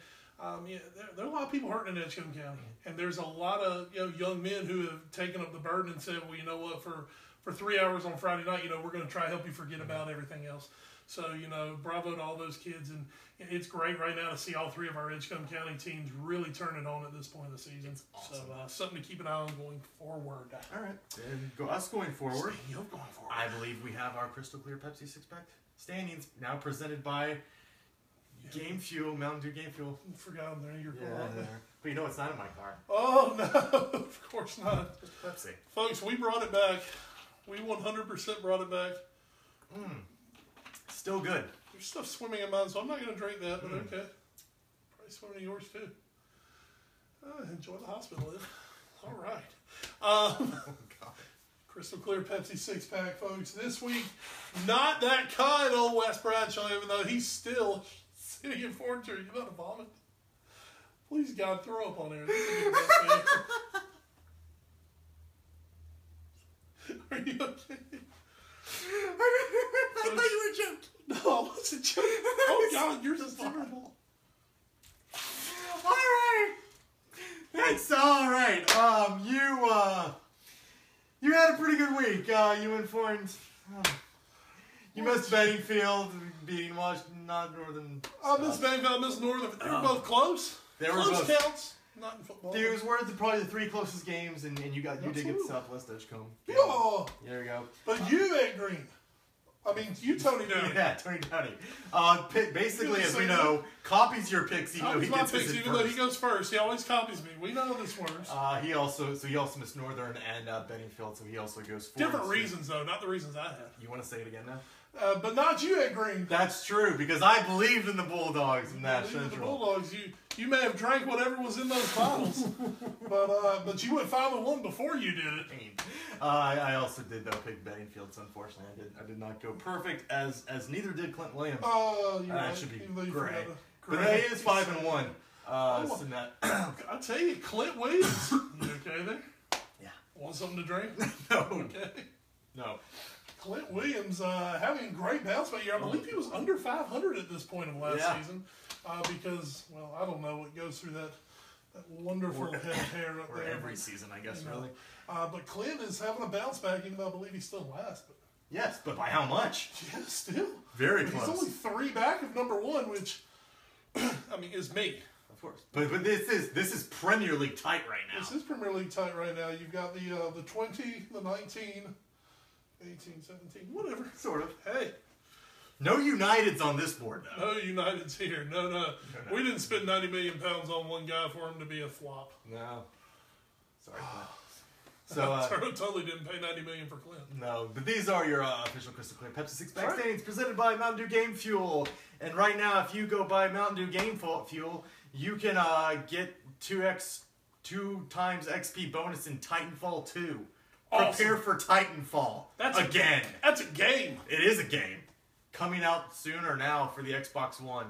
There are a lot of people hurting in Edgecombe County, and there's a lot of young men who have taken up the burden and said, well, you know what, for 3 hours on Friday night, we're going to try to help you forget about everything else. So, bravo to all those kids, and it's great right now to see all three of our Edgecombe County teams really turn it on at this point of the season. It's awesome. So, something to keep an eye on going forward. All right. And going forward, Speaking of going forward, I believe we have our Crystal Clear Pepsi six-pack standings now presented by Game Fuel, Mountain Dew Game Fuel. Forgot them there. You're But you know it's not in my car. Oh, no, of course not. Just Pepsi. Folks, we brought it back. We 100% brought it back. Still good. There's stuff swimming in mine, so I'm not going to drink that, but okay. Probably swimming in yours, too. Enjoy the hospital live. All right. Oh, God. Crystal Clear Pepsi six-pack, folks. This week, not that kind old Wes Bradshaw, even though he's still sitting in Fortune. You about to vomit? Please, God, throw up on there. This is a good best Are you okay? I thought you were joking. No, I wasn't joking. Oh, God, you're just terrible. All right. It's all right. You had a pretty good week. You informed. You missed Benningfield beating Washington, not Northern. I missed Benningfield, I missed Northern. They were both close. They were close both. counts. Not in football. These were probably the three closest games, and you did get Southwest Edgecombe. Oh, There we go. but you ain't green. I mean, you Tony Downey. Yeah, Tony Downey. Basically, as we know, copies your picks even though he my gets picks, his in even first. though he goes first. He always copies me. We know this works. He also missed Northern and Benningfield, so he also goes forward. Different reasons, though, not the reasons I had. You want to say it again now? But not you at green. That's true, because I believed in the Bulldogs in Nash Even the Central. Bulldogs, you may have drank whatever was in those bottles, but you went 5-1 before you did it. I also did though pick Benningfield, so unfortunately I did not go perfect as neither did Clint Williams. Oh, you're That right. should be Even though you great. forgot to- But he is 5-1. So that, I tell you, Clint Williams. You okay there? yeah. Want something to drink? No. Okay. No. Clint Williams having a great bounce back year. I believe he was under 500 at this point of last season. Because, well, I don't know what goes through that wonderful head of hair up Or there. every season, I guess, really. But Clint is having a bounce back, even though I believe he's still last. But Yes, but by how much? yeah, still. Very He's close. only 3 back of number 1, which, I mean, is me. Of course. But this is Premier League tight right now. This is Premier League tight right now. You've got the 20, the 19, 18, 17, whatever. Sort of. Hey, No Uniteds on this board, though. no United's here. No. We didn't spend 90 million pounds on one guy for him to be a flop. No. Sorry, Clint. So, Totally didn't pay 90 million for Clint. no, but these are your official Crystal Clear Pepsi six-pack Right. standings presented by Mountain Dew Game Fuel. And right now, if you go buy Mountain Dew Game Fuel, you can get 2 times XP bonus in Titanfall 2. Awesome. Prepare for Titanfall. Again. That's a game. It is a game. Coming out sooner now for the Xbox One.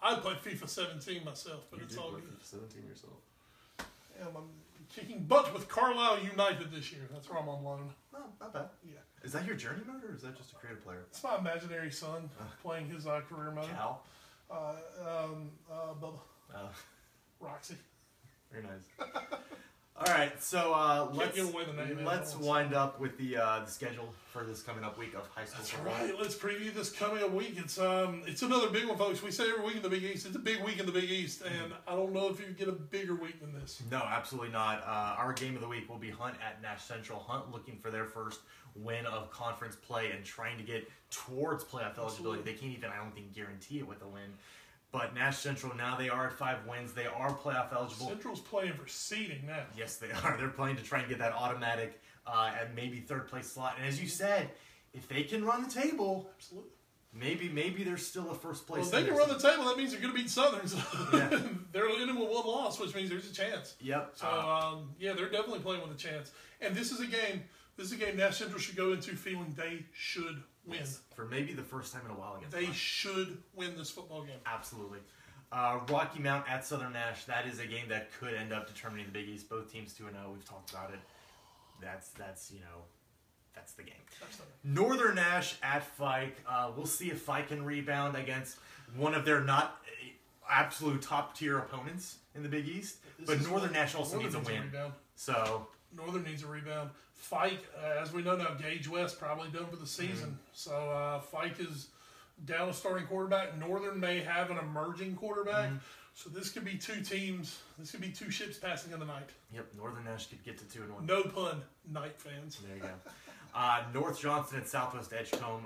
I played FIFA 17 myself, but it's all good. 17 yourself. Yeah, kicking butt with Carlisle United this year. That's where I'm on loan. No, not bad. Yeah. Is that your journey mode, or is that just a creative player? It's my imaginary son playing his career mode. Cal? Bubba. Roxy. Very nice. All right, so give away the name, let's wind up with the schedule for this coming up week of high school That's football. right. Let's preview this coming up week. It's another big one, folks. We say every week in the Big East. It's a big week in the Big East, and I don't know if you get a bigger week than this. No, absolutely not. Our game of the week will be Hunt at Nash Central. Hunt looking for their first win of conference play and trying to get towards playoff eligibility. They can't even, I don't think, guarantee it with a win. But Nash Central, now they are at 5 wins. They are playoff eligible. Central's playing for seeding now. Yes, they are. They're playing to try and get that automatic and maybe third place slot. And as you said, if they can run the table, Absolutely. maybe there's still a first place. Well, if they can run the table, that means they're going to beat Southern. So Yeah. they're in with one loss, which means there's a chance. Yep. So, yeah, they're definitely playing with a chance. And this is a game Nash Central should go into feeling they should win. For maybe the first time in a while against They Hunt. should win this football game. Absolutely. Rocky Mount at Southern Nash. That is a game that could end up determining the Big East. Both teams 2-0. We've talked about it. That's the game. Northern Nash at Fike. We'll see if Fike can rebound against one of their not absolute top tier opponents in the Big East. But Northern Nash also needs a win. So Northern needs a rebound. Fike, as we know now, Gage West probably done for the season. So Fike is down a starting quarterback. Northern may have an emerging quarterback. So this could be two teams. This could be two ships passing in the night. Yep, Northern Nash could get to 2-1. No pun, night fans. There you go. North Johnson and Southwest Edgecombe.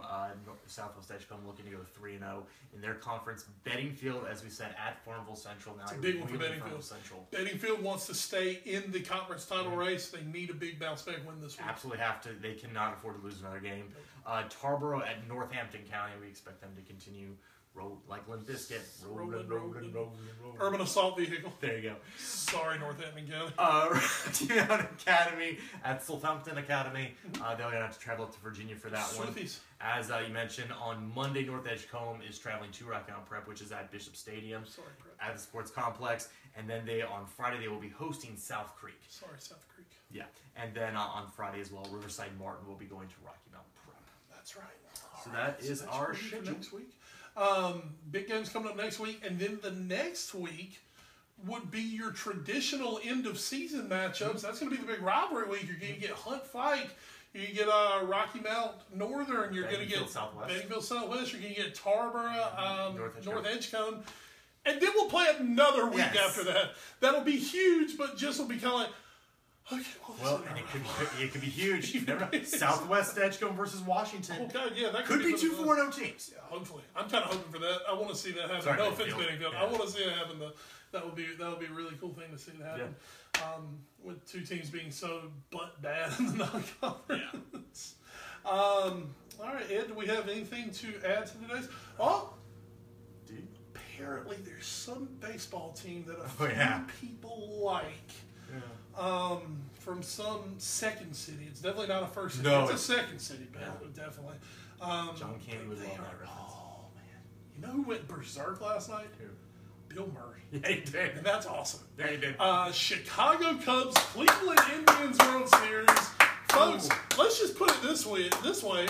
Southwest Edgecombe looking to go 3-0 in their conference. Bedingfield, as we said, at Farmville Central. Now It's a big one for Wheeling Bedingfield. Farmville Central. Bedingfield wants to stay in the conference title race. They need a big bounce back win this week. Absolutely have to. They cannot afford to lose another game. Tarboro at Northampton County. We expect them to continue like Limp Bizkit. Rolling. Urban Assault Vehicle. There you go. Sorry, Northampton County. Rocky Mountain Academy at Southampton Academy. They're going to have to travel up to Virginia for that one. Swifties. As you mentioned, on Monday, North Edgecombe is traveling to Rocky Mountain Prep, which is at Bishop Stadium Sorry, Brett. at the sports complex. And then on Friday, they will be hosting South Creek. Sorry, South Creek. Yeah. And then on Friday as well, Riverside Martin will be going to Rocky Mountain Prep. That's right. So that is that's our ready for schedule. next week. Big games coming up next week, and then the next week would be your traditional end of season matchups. That's going to be the big rivalry week. You're going to get Hunt Fike. You're going to get Rocky Mount Northern. You're going to get Bedingfield Southwest. You're going to get Tarboro, North Edgecombe. And then we'll play another week after that. That'll be huge, but just will be kind of like, okay, well, and it could be huge. Never know. Southwest Edgecombe versus Washington. Oh God, yeah, that could be 2 4-0 teams. Yeah, hopefully, I'm kind of hoping for that. I want to see that happen. Sorry, no offense, Bedingfield. Yeah. I want to see it happen. That would be a really cool thing to see that happen. Yeah. With two teams being so butt bad in the non-conference. All right, Ed, do we have anything to add to today's? Oh, Dude. Apparently there's some baseball team that a Oh, few yeah. people like. Yeah. From some second city. It's definitely not a first city. No, it's a second city, definitely. John Candy would love that reference. Oh, man. You know who went berserk last night? Who? Bill Murray. Yeah, he did. And that's awesome. Yeah, he did. Chicago Cubs, Cleveland Indians World Series. Folks, let's just put it this way.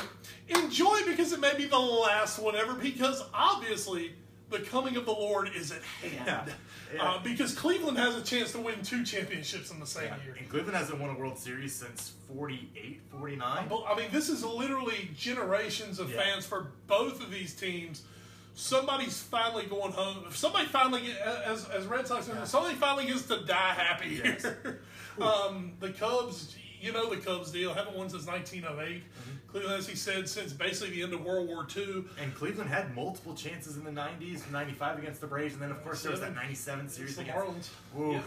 Enjoy because it may be the last one ever, because obviously the coming of the Lord is at hand. Yeah. Because Cleveland has a chance to win 2 championships in the same year. And Cleveland hasn't won a World Series since 48, 49. I mean, this is literally generations of fans for both of these teams. Somebody's finally going home. If somebody finally as Red Sox fans, somebody finally gets to die happy here. The Cubs, you know the Cubs deal, haven't won since 1908. Cleveland, as he said, since basically the end of World War II. And Cleveland had multiple chances in the 90s, 95 against the Braves, and then, of course, there was that 97 series the against Marlins. Woo. Yeah.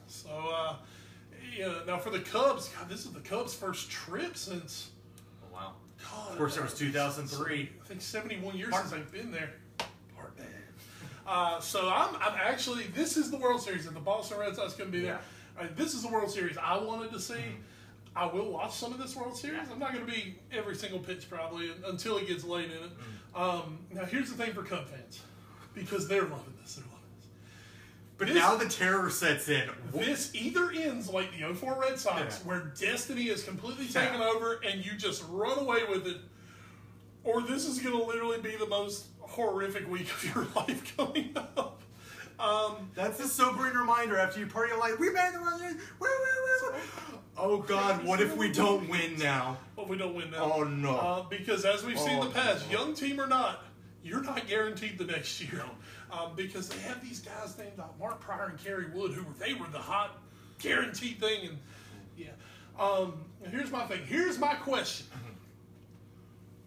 So, now for the Cubs, God, this is the Cubs' first trip since... Oh, wow. God, Of course, there was 2003. I think 71 years since they've been there. So I'm actually, this is the World Series. If the Boston Red Sox couldn't be there, this is the World Series I wanted to see. I will watch some of this World Series. I'm not going to be every single pitch probably until it gets late in it. Now here's the thing for Cub fans, because they're loving this. But now the terror sets in. This either ends like the 04 Red Sox, Yeah. where destiny is completely taken over and you just run away with it, or this is going to literally be the most horrific week of your life coming up. That's a sobering reminder after you party like, we made the run. Oh, God, what if we don't win now? Well, we don't win now. Oh, no. Because as we've seen in the past, no. young team or not, you're not guaranteed the next year. Because they have these guys named Mark Pryor and Kerry Wood, they were the hot guaranteed thing. And yeah. And here's my thing. Here's my question.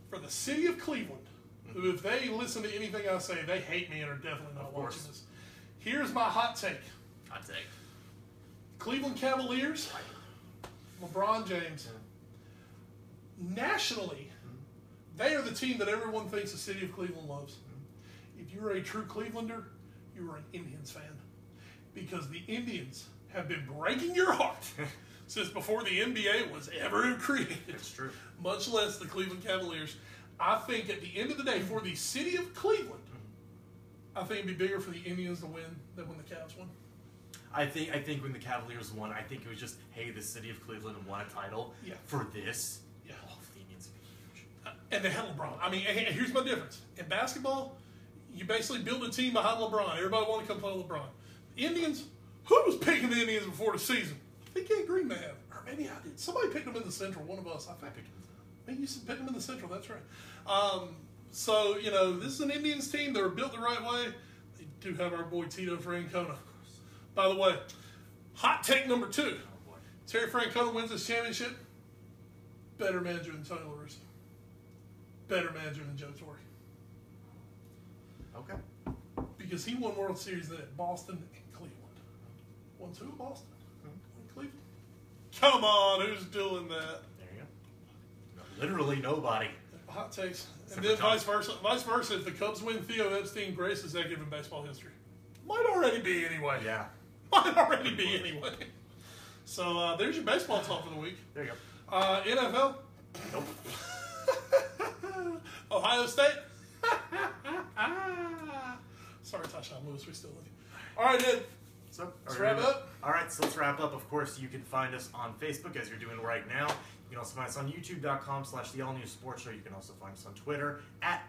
For the city of Cleveland, who if they listen to anything I say, they hate me and are definitely not watching this. Here's my hot take. Hot take. Cleveland Cavaliers, LeBron James, nationally, they are the team that everyone thinks the city of Cleveland loves. If you're a true Clevelander, you are an Indians fan. Because the Indians have been breaking your heart since before the NBA was ever created. It's true. Much less the Cleveland Cavaliers. I think at the end of the day, for the city of Cleveland, I think it'd be bigger for the Indians to win than when the Cavs won. I think when the Cavaliers won, I think it was just, hey, the city of Cleveland won a title. Yeah. For this, Yeah. oh, the Indians would be huge. And they had LeBron. I mean, and here's my difference. In basketball, you basically build a team behind LeBron. Everybody want to come play with LeBron. Indians, who was picking the Indians before the season? I think Ed Green may have. Or maybe I did. Somebody picked them in the Central. One of us. I picked them. Maybe you picked them in the Central. That's right. So, this is an Indians team. They were built the right way. They do have our boy Tito Francona. By the way, hot take number 2. Oh, boy. Terry Francona wins this championship. Better manager than Tony La Russa. Better manager than Joe Torre. Okay. Because he won World Series at Boston and Cleveland. Won 2 at Boston. One at Cleveland. Come on, who's doing that? There you go. No, literally nobody. Hot takes. Except And then for Tom. vice versa. Vice versa, if the Cubs win, Theo Epstein, greatest executive in baseball history. Might already be anyway. Yeah. Might already be anyway. So there's your baseball talk for the week. There you go. NFL. Nope. Ohio State. Sorry, Tyshawn Lewis, we still love you. All right, Ed. So, Let's wrap up. All right, so let's wrap up. Of course, you can find us on Facebook, as you're doing right now. You can also find us on youtube.com/The All News Sports Show. You can also find us on Twitter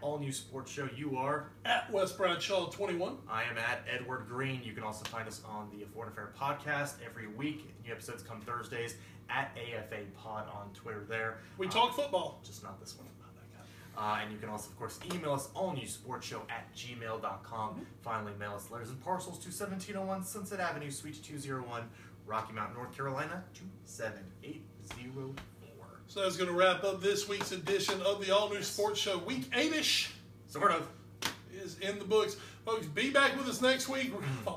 @All News Sports Show. You are At West Bradshaw 21. I am at Edward Green. You can also find us on the Afford and Fair podcast every week. New episodes come Thursdays at AFA Pod on Twitter there. We talk football. Just not this one. Not that guy. And you can also, of course, email us allnewsportshow@gmail.com. Finally, mail us letters and parcels to 1701 Sunset Avenue, Suite 201, Rocky Mount, North Carolina, 27804. So that's going to wrap up this week's edition of the All New Sports Show. Week 8-ish Sort of. is in the books. Folks, be back with us next week. We're going to have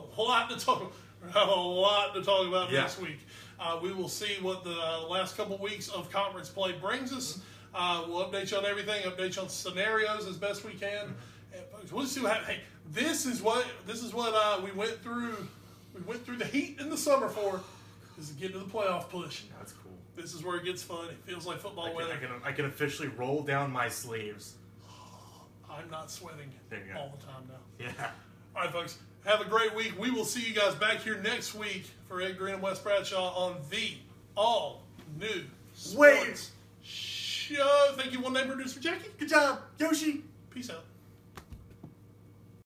a lot to talk about next week. We will see what the last couple weeks of conference play brings us. We'll update you on everything, update you on scenarios as best we can. And folks, we'll just see what happens. Hey, this is what we went through. We went through the heat in the summer for, is to get to the playoff push. That's cool. This is where it gets fun. It feels like football weather. I can officially roll down my sleeves. I'm not sweating There you go. all the time now. Yeah. All right, folks. Have a great week. We will see you guys back here next week for Ed Green and Wes Bradshaw on the All New Sports Show. Thank you, one name producer Jackie. Good job, Yoshi. Peace out.